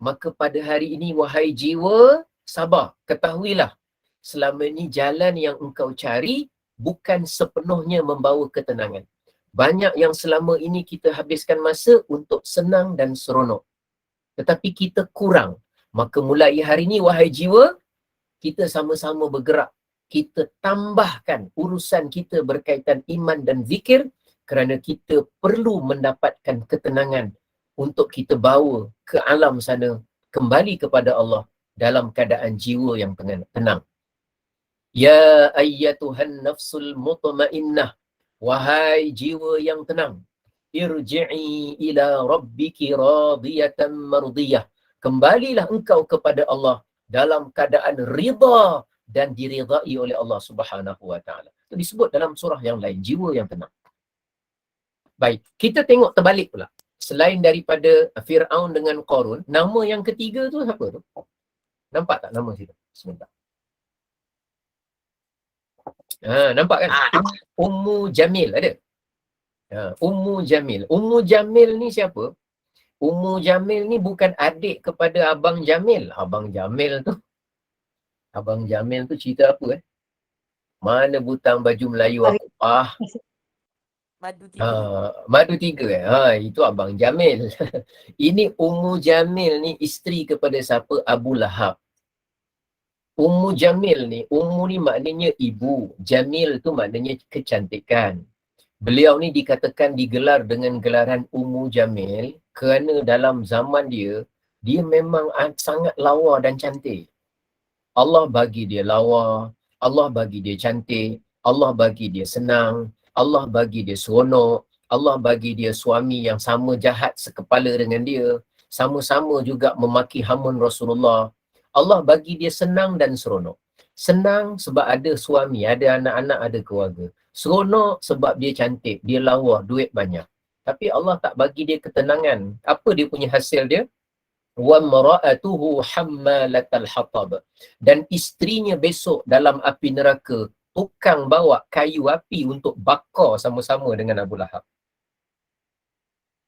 Speaker 1: Maka pada hari ini, wahai jiwa, sabar. Ketahuilah, selama ini jalan yang engkau cari bukan sepenuhnya membawa ketenangan. Banyak yang selama ini kita habiskan masa untuk senang dan seronok. Tetapi kita kurang. Maka mulai hari ini, wahai jiwa, kita sama-sama bergerak. Kita tambahkan urusan kita berkaitan iman dan zikir kerana kita perlu mendapatkan ketenangan untuk kita bawa ke alam sana, kembali kepada Allah dalam keadaan jiwa yang tenang. Ya ayyatuhan nafsul mutmainnah, wahai jiwa yang tenang, irji'i ila rabbiki radiyatan mardiyah. Kembalilah engkau kepada Allah dalam keadaan rida dan diridai oleh Allah Subhanahu wa taala. Itu disebut dalam surah yang lain, jiwa yang tenang. Baik, kita tengok terbalik pula. Selain daripada Fir'aun dengan Qarun, nama yang ketiga tu siapa tu? Nampak tak nama situ? Sebentar. Nampak kan? Ummu Jamil ada. Ummu Jamil. Ummu Jamil ni siapa? Ummu Jamil ni bukan adik kepada Abang Jamil. Abang Jamil tu cerita apa Mana butang baju Melayu aku?
Speaker 2: Madu 3.
Speaker 1: Madu 3 itu Abang Jamil. Ini Ummu Jamil ni isteri kepada siapa? Abu Lahab. Ummu Jamil ni, Ummu ni maknanya ibu, Jamil tu maknanya kecantikan. Beliau ni dikatakan digelar dengan gelaran Ummu Jamil kerana dalam zaman dia memang sangat lawa dan cantik. Allah bagi dia lawa, Allah bagi dia cantik, Allah bagi dia senang, Allah bagi dia seronok, Allah bagi dia suami yang sama jahat sekepala dengan dia, sama-sama juga memaki hamun Rasulullah. Allah bagi dia senang dan seronok. Senang sebab ada suami, ada anak-anak, ada keluarga. Seronok sebab dia cantik, dia lawa, duit banyak. Tapi Allah tak bagi dia ketenangan. Apa dia punya hasil dia? Wa mara'atuhu hammalatal hatab, dan istrinya besok dalam api neraka tukang bawa kayu api untuk bakar sama-sama dengan Abu Lahab.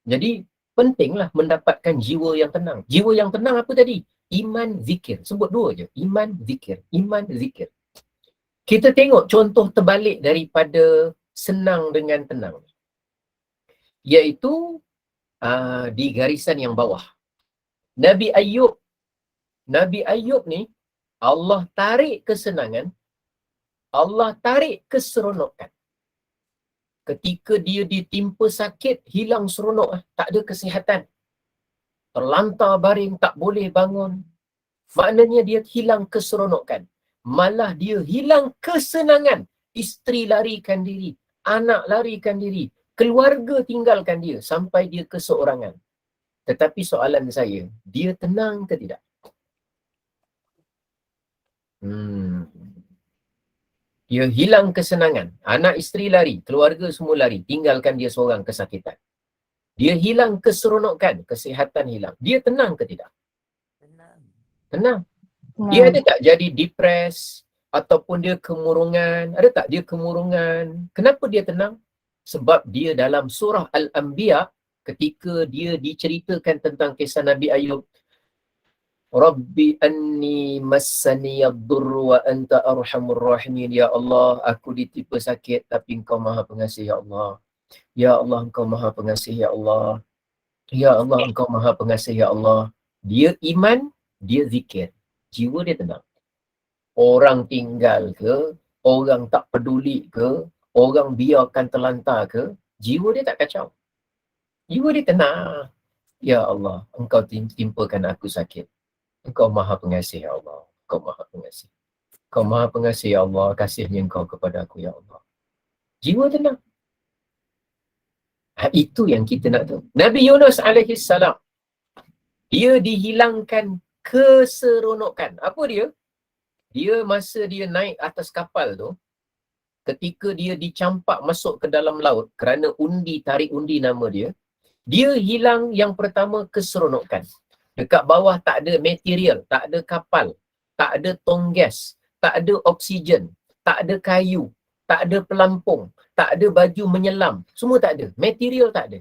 Speaker 1: Jadi pentinglah mendapatkan jiwa yang tenang. Jiwa yang tenang apa tadi? Iman, zikir. Sebut dua je. Iman, zikir. Iman, zikir. Kita tengok contoh terbalik daripada senang dengan tenang, iaitu di garisan yang bawah. Nabi Ayub ni Allah tarik kesenangan, Allah tarik keseronokan. Ketika dia ditimpa sakit, hilang seronok, tak ada kesihatan. Terlantar baring, tak boleh bangun. Maknanya dia hilang keseronokan. Malah dia hilang kesenangan. Isteri larikan diri, anak larikan diri, keluarga tinggalkan dia sampai dia keseorangan. Tetapi soalan saya, dia tenang ke tidak? Dia hilang kesenangan. Anak isteri lari, keluarga semua lari, tinggalkan dia seorang kesakitan. Dia hilang keseronokan, kesihatan hilang. Dia tenang ke tidak? Tenang. Dia ada tak jadi depres ataupun dia kemurungan? Ada tak dia kemurungan? Kenapa dia tenang? Sebab dia dalam surah Al-Anbiya, ketika dia diceritakan tentang kisah Nabi Ayub, Rabbi anni massaniyad-durru wa anta arhamur rahimin. Ya Allah, aku ditimpa sakit tapi Engkau Maha Pengasih, ya Allah. Ya Allah, Engkau Maha Pengasih, ya Allah. Ya Allah, Engkau Maha Pengasih, ya Allah. Dia iman, dia zikir. Jiwa dia tenang. Orang tinggal ke, orang tak peduli ke, orang biarkan terlantar ke, jiwa dia tak kacau. Jiwa dia tenang. Ya Allah, Engkau timpakan aku sakit. Engkau Maha Pengasih, ya Allah. Engkau Maha Pengasih. Engkau Maha Pengasih, ya Allah. Kasihnya Engkau kepada aku, ya Allah. Jiwa tenang. Itu yang kita nak tahu. Nabi Yunus AS, dia dihilangkan keseronokan. Apa dia? Dia masa dia naik atas kapal tu, ketika dia dicampak masuk ke dalam laut kerana tarik undi nama dia hilang yang pertama keseronokan. Dekat bawah tak ada material, tak ada kapal, tak ada tong gas, tak ada oksigen, tak ada kayu, tak ada pelampung, tak ada baju menyelam, semua tak ada, material tak ada.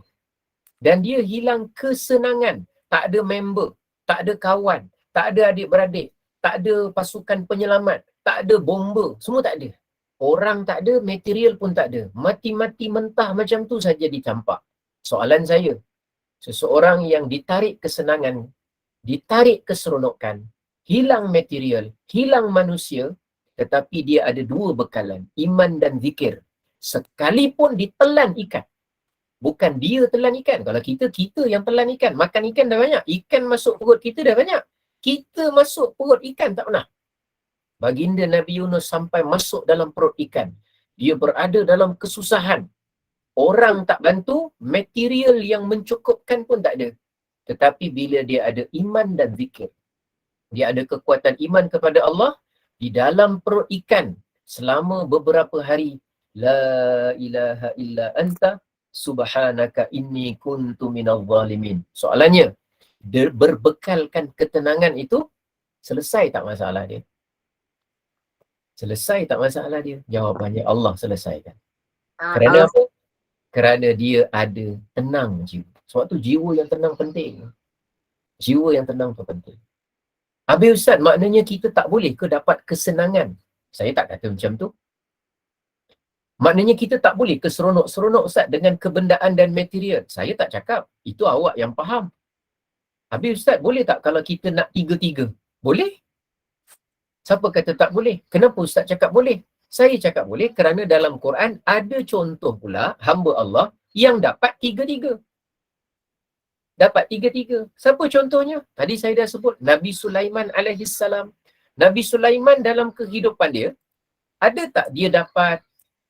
Speaker 1: Dan dia hilang kesenangan, tak ada member, tak ada kawan, tak ada adik-beradik, tak ada pasukan penyelamat, tak ada bomba, semua tak ada. Orang tak ada, material pun tak ada. Mati-mati mentah macam tu saja dicampak. Soalan saya, seseorang yang ditarik kesenangan, ditarik keseronokan, hilang material, hilang manusia, tetapi dia ada dua bekalan, iman dan zikir. Sekalipun ditelan ikan, bukan dia telan ikan. Kalau kita yang telan ikan, makan ikan dah banyak, ikan masuk perut kita dah banyak. Kita masuk perut ikan tak pernah. Baginda Nabi Yunus sampai masuk dalam perut ikan. Dia berada dalam kesusahan. Orang tak bantu, material yang mencukupkan pun tak ada. Tetapi bila dia ada iman dan zikir, dia ada kekuatan iman kepada Allah, di dalam perut ikan selama beberapa hari, la ilaha illa anta subhanaka inni kuntu minadh zalimin. Soalannya, berbekalkan ketenangan itu, selesai tak masalah dia? Selesai tak masalah dia? Jawapannya Allah selesaikan. Kerana apa? Kerana dia ada tenang jiwa. Sebab tu jiwa yang tenang penting. Jiwa yang tenang tu penting. Habis Ustaz, maknanya kita tak boleh ke dapat kesenangan? Saya tak kata macam tu. Maknanya kita tak boleh keseronok-seronok Ustaz dengan kebendaan dan material. Saya tak cakap. Itu awak yang faham. Habis Ustaz, boleh tak kalau kita nak tiga-tiga? Boleh. Siapa kata tak boleh? Kenapa Ustaz cakap boleh? Saya cakap boleh kerana dalam Quran ada contoh pula hamba Allah yang dapat tiga-tiga. Dapat tiga-tiga. Siapa contohnya? Tadi saya dah sebut. Nabi Sulaiman alaihissalam. Nabi Sulaiman dalam kehidupan dia, ada tak dia dapat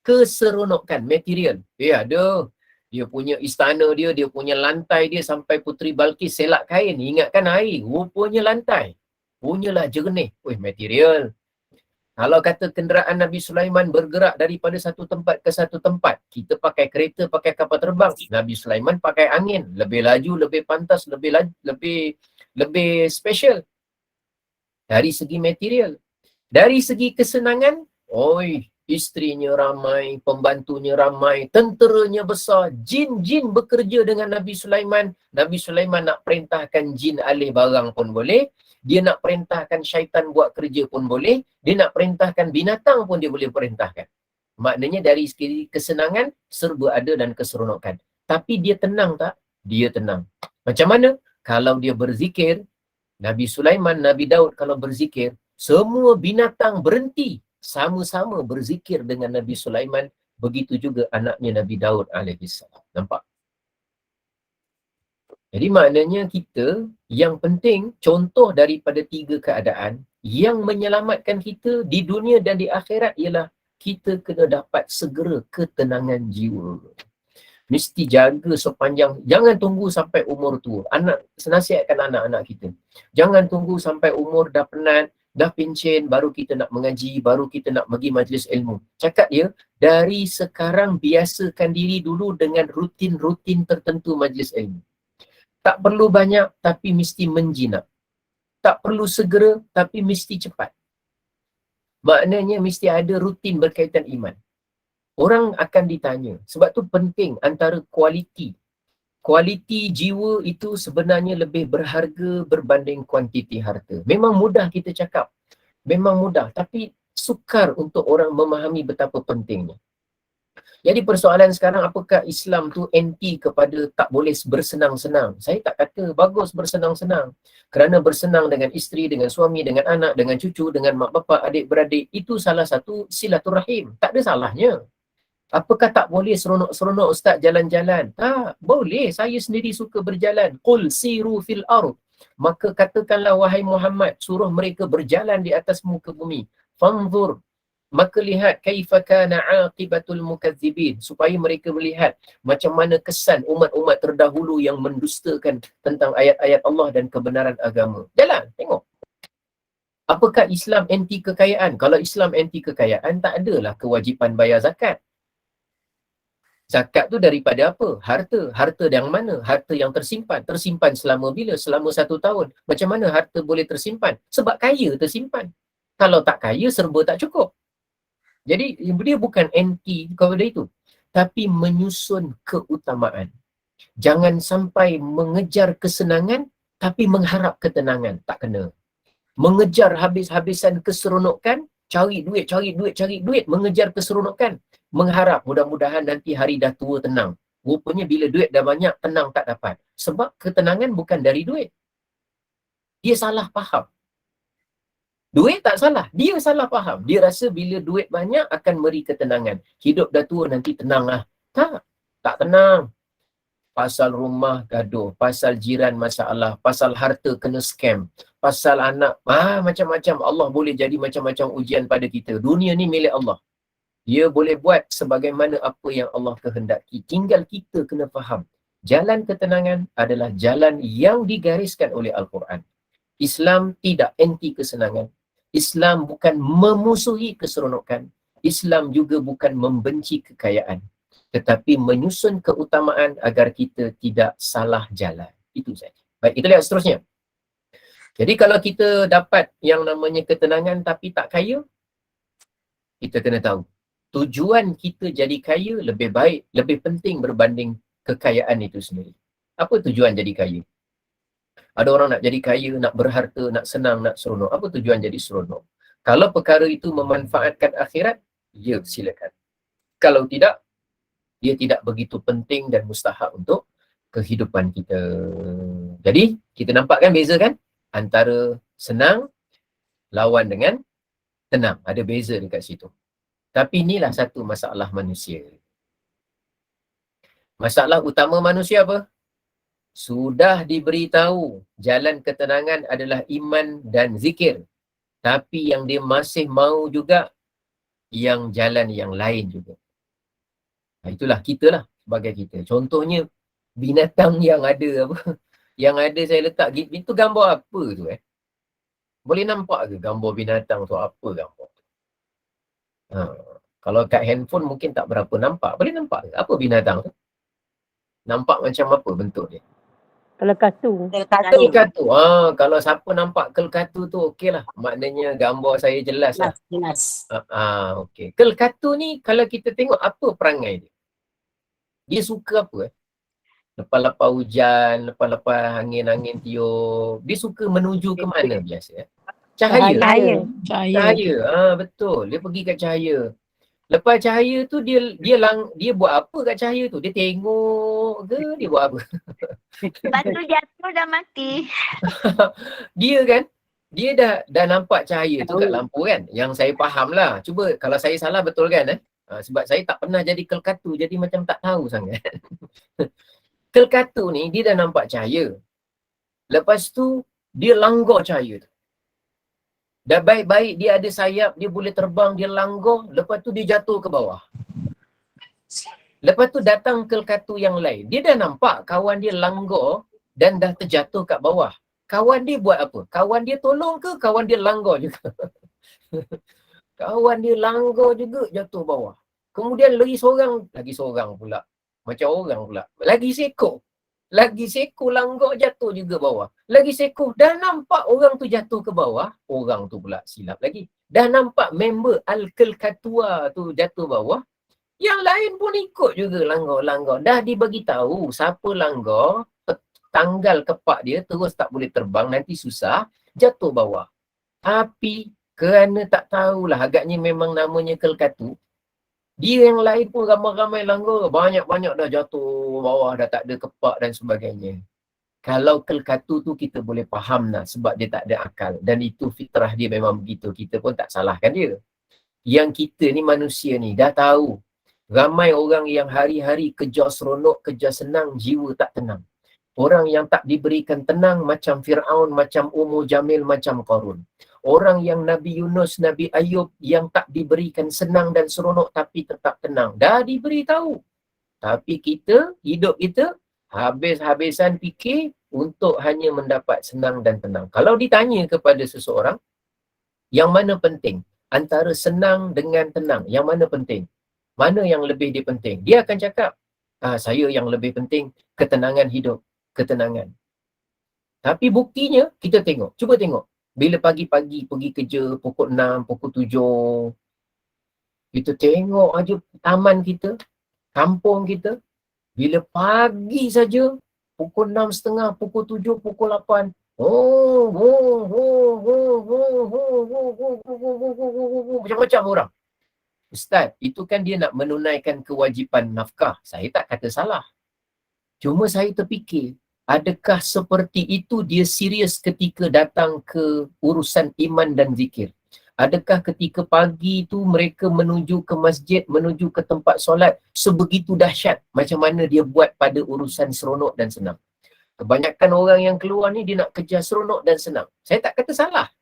Speaker 1: keseronokan material? Ada. Dia punya istana dia, dia punya lantai dia sampai Puteri Balkis selak kain. Ingatkan air, rupanya lantai. Punyalah jernih. Material. Kalau kata kenderaan Nabi Sulaiman bergerak daripada satu tempat ke satu tempat, kita pakai kereta, pakai kapal terbang. Nabi Sulaiman pakai angin. Lebih laju, lebih pantas, lebih special. Dari segi material. Dari segi kesenangan, isterinya ramai, pembantunya ramai, tenteranya besar, jin-jin bekerja dengan Nabi Sulaiman. Nabi Sulaiman nak perintahkan jin alih barang pun boleh, dia nak perintahkan syaitan buat kerja pun boleh, dia nak perintahkan binatang pun dia boleh perintahkan. Maknanya dari segi kesenangan, serba ada dan keseronokan. Tapi dia tenang tak? Dia tenang. Macam mana? Kalau dia berzikir, Nabi Sulaiman, Nabi Daud kalau berzikir, semua binatang berhenti sama-sama berzikir dengan Nabi Sulaiman. Begitu juga anaknya Nabi Daud alaihissalam. Nampak? Jadi maknanya kita, yang penting contoh daripada tiga keadaan yang menyelamatkan kita di dunia dan di akhirat ialah kita kena dapat segera ketenangan jiwa. Mesti jaga sepanjang, jangan tunggu sampai umur tua. Nasihatkan anak-anak kita. Jangan tunggu sampai umur dah penat, dah pencen, baru kita nak mengaji, baru kita nak pergi majlis ilmu. Cakap dia, dari sekarang biasakan diri dulu dengan rutin-rutin tertentu majlis ilmu. Tak perlu banyak, tapi mesti menjinak. Tak perlu segera, tapi mesti cepat. Maknanya mesti ada rutin berkaitan iman. Orang akan ditanya. Sebab tu penting antara kualiti. Kualiti jiwa itu sebenarnya lebih berharga berbanding kuantiti harta. Memang mudah kita cakap. Memang mudah. Tapi sukar untuk orang memahami betapa pentingnya. Jadi persoalan sekarang, apakah Islam tu anti kepada tak boleh bersenang-senang? Saya tak kata bagus bersenang-senang. Kerana bersenang dengan isteri, dengan suami, dengan anak, dengan cucu, dengan mak bapak, adik-beradik, itu salah satu silaturahim. Tak ada salahnya. Apakah tak boleh seronok-seronok Ustaz jalan-jalan? Tak, boleh. Saya sendiri suka berjalan. Qul siru fil ard. Maka katakanlah wahai Muhammad, suruh mereka berjalan di atas muka bumi. Fanzur. Maka lihat kaifa kana aqibatul mukadzibin, supaya mereka melihat macam mana kesan umat-umat terdahulu yang mendustakan tentang ayat-ayat Allah dan kebenaran agama. Jalan, tengok. Apakah Islam anti kekayaan? Kalau Islam anti kekayaan, tak adalah kewajipan bayar zakat. Zakat tu daripada apa? Harta. Harta yang mana? Harta yang tersimpan. Tersimpan selama bila? Selama 1 tahun. Macam mana harta boleh tersimpan? Sebab kaya tersimpan. Kalau tak kaya, serba tak cukup. Jadi dia bukan anti kepada itu, tapi menyusun keutamaan. Jangan sampai mengejar kesenangan tapi mengharap ketenangan. Tak kena. Mengejar habis-habisan keseronokan, cari duit, mengejar keseronokan, mengharap mudah-mudahan nanti hari dah tua tenang. Rupanya bila duit dah banyak, tenang tak dapat. Sebab ketenangan bukan dari duit. Dia salah faham. Duit tak salah, dia salah faham. Dia rasa bila duit banyak akan beri ketenangan. Hidup dah tua nanti tenang lah. Tak tenang. Pasal rumah gaduh, pasal jiran masalah, pasal harta kena scam, pasal anak, macam-macam. Allah boleh jadi macam-macam ujian pada kita. Dunia ni milik Allah. Dia boleh buat sebagaimana apa yang Allah kehendaki. Tinggal kita kena faham. Jalan ketenangan adalah jalan yang digariskan oleh Al-Quran. Islam tidak anti kesenangan. Islam bukan memusuhi keseronokan. Islam juga bukan membenci kekayaan. Tetapi menyusun keutamaan agar kita tidak salah jalan. Itu saja. Baik, kita lihat seterusnya. Jadi kalau kita dapat yang namanya ketenangan tapi tak kaya, kita kena tahu. Tujuan kita jadi kaya lebih baik, lebih penting berbanding kekayaan itu sendiri. Apa tujuan jadi kaya? Ada orang nak jadi kaya, nak berharta, nak senang, nak seronok. Apa tujuan jadi seronok? Kalau perkara itu memanfaatkan akhirat, ya silakan. Kalau tidak, dia tidak begitu penting dan mustahak untuk kehidupan kita. Jadi, kita nampak kan beza kan? Antara senang lawan dengan tenang. Ada beza dekat situ. Tapi inilah satu masalah manusia. Masalah utama manusia apa? Sudah diberitahu jalan ketenangan adalah iman dan zikir. Tapi yang dia masih mau juga yang jalan yang lain juga. Itulah kita lah sebagai kita. Contohnya binatang yang ada apa? Yang ada saya letak itu gambar apa tu Boleh nampak ke gambar binatang tu apa gambar? Kalau kat handphone mungkin tak berapa nampak. Boleh nampak ke? Apa binatang tu? Nampak macam apa bentuk dia?
Speaker 2: Kelekatu.
Speaker 1: Kelekatu. Kalau siapa nampak kelekatu tu okeylah. Maknanya gambar saya jelas lah.
Speaker 3: Jelas.
Speaker 1: Okey. Kelekatu ni kalau kita tengok apa perangai dia? Dia suka apa? Lepas-lepas hujan, lepas-lepas angin-angin tiup, dia suka menuju ke mana biasa? Cahaya. Betul. Dia pergi kat cahaya. Lepas cahaya tu dia buat apa kat cahaya tu? Dia tengok ke dia buat apa?
Speaker 4: Lepas tu jatuh dah mati.
Speaker 1: Dia kan, dia dah nampak cahaya tu kat lampu kan? Yang saya faham lah. Cuba kalau saya salah betul kan? Sebab saya tak pernah jadi kelkatu, jadi macam tak tahu sangat. Kelkatu ni dia dah nampak cahaya. Lepas tu dia langgar cahaya tu. Dah baik-baik dia ada sayap, dia boleh terbang, dia langgar, lepas tu dia jatuh ke bawah. Lepas tu datang kelkatu yang lain. Dia dah nampak kawan dia langgar dan dah terjatuh kat bawah. Kawan dia buat apa? Kawan dia tolong ke kawan dia langgar juga? Kawan dia langgar juga jatuh bawah. Kemudian lagi seorang pula. Macam orang pula. Lagi seekor langgar jatuh juga bawah. Lagi seekor. Dah nampak orang tu jatuh ke bawah. Orang tu pula silap lagi. Dah nampak member Al-Kelkatua tu jatuh bawah. Yang lain pun ikut juga langgar. Dah dibagi tahu siapa langgar, tanggal kepak dia terus tak boleh terbang, nanti susah, jatuh bawah. Tapi kerana tak tahulah, agaknya memang namanya Kelkatu, dia yang lain pun ramai-ramai langgar, banyak-banyak dah jatuh bawah, dah tak ada kepak dan sebagainya. Kalau Kelkatu tu kita boleh faham lah, sebab dia tak ada akal. Dan itu fitrah dia memang begitu, kita pun tak salahkan dia. Yang kita ni manusia ni dah tahu, ramai orang yang hari-hari kejar seronok, kejar senang, jiwa tak tenang. Orang yang tak diberikan tenang macam Fir'aun, macam Ummu Jamil, macam Qarun. Orang yang Nabi Yunus, Nabi Ayub yang tak diberikan senang dan seronok tapi tetap tenang. Dah diberitahu. Tapi kita, hidup kita, habis-habisan fikir untuk hanya mendapat senang dan tenang. Kalau ditanya kepada seseorang, yang mana penting? Antara senang dengan tenang, yang mana penting? Mana yang lebih dipenting? Dia akan cakap, saya yang lebih penting ketenangan hidup, ketenangan. Tapi buktinya kita tengok, cuba tengok. Bila pagi-pagi pergi kerja pukul 6, pukul 7, kita tengok aja taman kita, kampung kita, bila pagi saja pukul 6.30, pukul 7, pukul 8, macam-macam orang. Ustaz, itu kan dia nak menunaikan kewajipan nafkah. Saya tak kata salah. Cuma saya terfikir, adakah seperti itu dia serius ketika datang ke urusan iman dan zikir? Adakah ketika pagi tu mereka menuju ke masjid, menuju ke tempat solat sebegitu dahsyat macam mana dia buat pada urusan seronok dan senang? Kebanyakan orang yang keluar ni dia nak kejar seronok dan senang. Saya tak kata salah.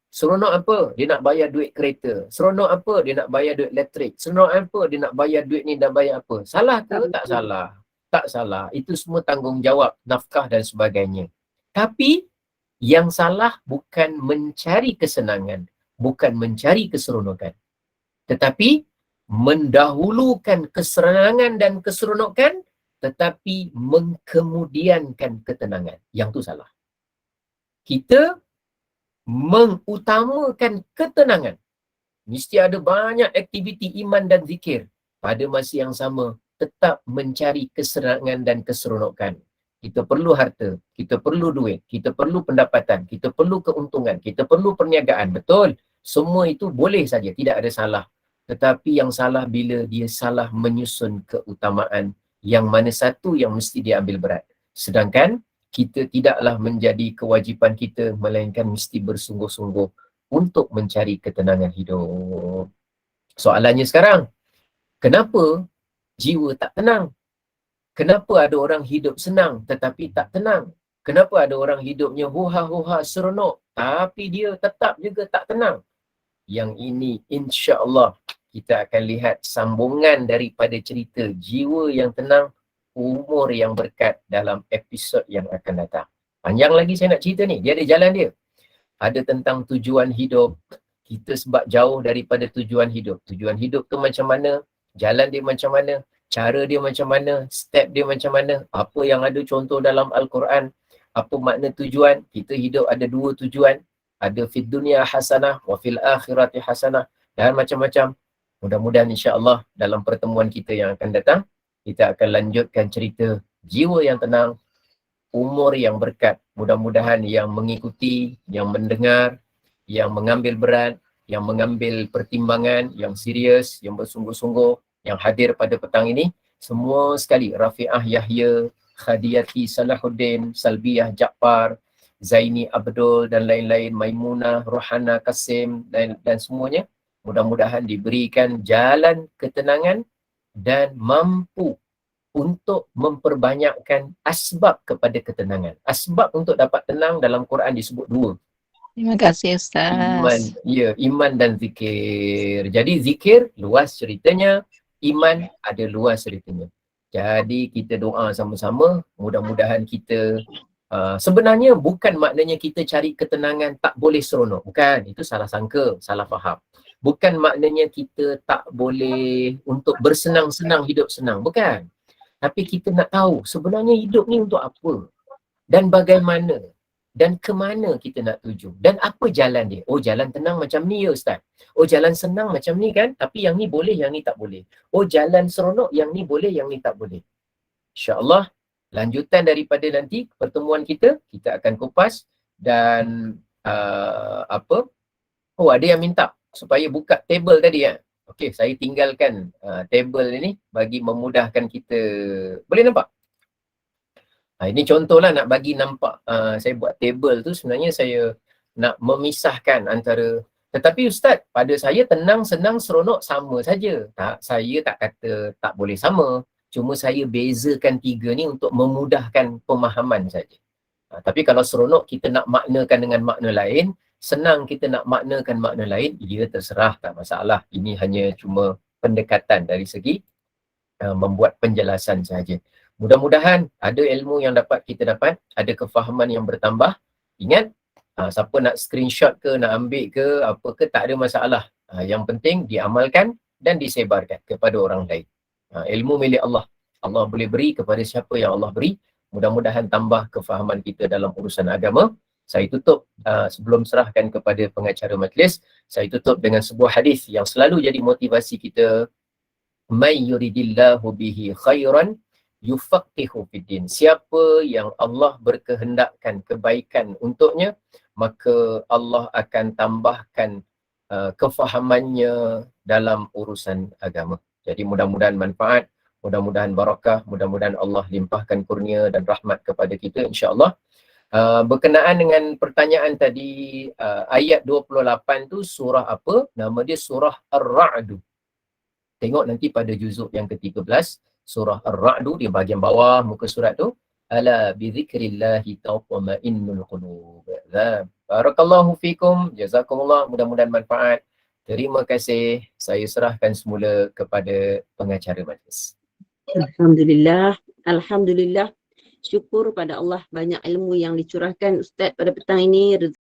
Speaker 1: Seronok apa? Dia nak bayar duit kereta. Seronok apa? Dia nak bayar duit elektrik. Seronok apa? Dia nak bayar duit ni dan bayar apa? Salah ke? Tak salah. Tak salah. Itu semua tanggungjawab, nafkah dan sebagainya. Tapi yang salah bukan mencari kesenangan, bukan mencari keseronokan, tetapi mendahulukan kesenangan dan keseronokan tetapi mengkemudiankan ketenangan. Yang tu salah. Kita mengutamakan ketenangan. Mesti ada banyak aktiviti iman dan zikir. Pada masa yang sama, tetap mencari kesenangan dan keseronokan. Kita perlu harta, kita perlu duit, kita perlu pendapatan, kita perlu keuntungan, kita perlu perniagaan. Betul. Semua itu boleh saja, tidak ada salah. Tetapi yang salah bila dia salah menyusun keutamaan yang mana satu yang mesti dia ambil berat. Sedangkan kita tidaklah menjadi kewajipan kita, melainkan mesti bersungguh-sungguh untuk mencari ketenangan hidup. Soalannya sekarang, kenapa jiwa tak tenang? Kenapa ada orang hidup senang tetapi tak tenang? Kenapa ada orang hidupnya huha-huha seronok tapi dia tetap juga tak tenang? Yang ini insya-Allah kita akan lihat sambungan daripada cerita jiwa yang tenang, umur yang berkat dalam episod yang akan datang. Panjang lagi saya nak cerita ni, dia ada jalan dia. Ada tentang tujuan hidup. Kita sebab jauh daripada tujuan hidup. Tujuan hidup tu macam mana? Jalan dia macam mana? Cara dia macam mana, step dia macam mana, apa yang ada contoh dalam Al-Quran, apa makna tujuan. Kita hidup ada dua tujuan, ada fid dunya hasanah wa fil akhirati hasanah, dan macam-macam. Mudah-mudahan insya-Allah dalam pertemuan kita yang akan datang, kita akan lanjutkan cerita jiwa yang tenang, umur yang berkat. Mudah-mudahan yang mengikuti, yang mendengar, yang mengambil berat, yang mengambil pertimbangan, yang serius, yang bersungguh-sungguh, yang hadir pada petang ini, semua sekali, Rafi'ah Yahya, Khadiyati Salahuddin, Salbiyah Jaafar, Zaini Abdul dan lain-lain, Maimunah, Rohana Kasim dan semuanya, mudah-mudahan diberikan jalan ketenangan dan mampu untuk memperbanyakkan asbab kepada ketenangan. Asbab untuk dapat tenang dalam Quran disebut dua.
Speaker 2: Terima kasih Ustaz.
Speaker 1: Iman dan zikir. Jadi zikir luas ceritanya, iman ada luas ceritanya. Jadi kita doa sama-sama, mudah-mudahan kita sebenarnya bukan maknanya kita cari ketenangan tak boleh seronok. Bukan, itu salah sangka, salah faham. Bukan maknanya kita tak boleh untuk bersenang-senang hidup senang. Bukan. Tapi kita nak tahu sebenarnya hidup ni untuk apa dan bagaimana dan ke mana kita nak tuju dan apa jalan dia. Oh, jalan tenang macam ni ya Ustaz. Oh, jalan senang macam ni kan, tapi yang ni boleh, yang ni tak boleh. Oh, jalan seronok, yang ni boleh, yang ni tak boleh. InsyaAllah lanjutan daripada nanti pertemuan kita akan kupas dan oh, ada yang minta supaya buka table tadi ya. Okey, saya tinggalkan table ini bagi memudahkan kita. Boleh nampak? Ini contohlah nak bagi nampak saya buat table tu, sebenarnya saya nak memisahkan antara, tetapi Ustaz, pada saya tenang, senang, seronok sama saja. Tak, saya tak kata tak boleh sama. Cuma saya bezakan tiga ni untuk memudahkan pemahaman saja. Tapi kalau seronok kita nak maknakan dengan makna lain, senang kita nak maknakan makna lain, ia terserah, tak masalah. Ini hanya cuma pendekatan dari segi membuat penjelasan saja. Mudah-mudahan ada ilmu yang dapat kita dapat, ada kefahaman yang bertambah. Ingat, siapa nak screenshot ke, nak ambil ke, apa ke, tak ada masalah. Yang penting diamalkan dan disebarkan kepada orang lain. Ilmu milik Allah. Allah boleh beri kepada siapa yang Allah beri. Mudah-mudahan tambah kefahaman kita dalam urusan agama. Saya tutup sebelum serahkan kepada pengacara majlis, saya tutup dengan sebuah hadis yang selalu jadi motivasi kita. May yuridillahu bihi khairan yufaqihu fiddin. Siapa yang Allah berkehendakkan kebaikan untuknya, maka Allah akan tambahkan kefahamannya dalam urusan agama. Jadi mudah-mudahan manfaat, mudah-mudahan barakah, mudah-mudahan Allah limpahkan kurnia dan rahmat kepada kita insya-Allah. Berkenaan dengan pertanyaan tadi, ayat 28 tu surah apa? Nama dia surah Ar-Ra'd. Tengok nanti pada juzuk yang ke-13, surah Ar-Ra'd di bahagian bawah muka surat tu, ala bi dzikrillahi tatma'innul qulub. Barakallahu fikum, jazakumullah, mudah-mudahan manfaat. Terima kasih. Saya serahkan semula kepada pengacara majlis.
Speaker 3: Alhamdulillah, alhamdulillah. Syukur pada Allah, banyak ilmu yang dicurahkan Ustaz pada petang ini.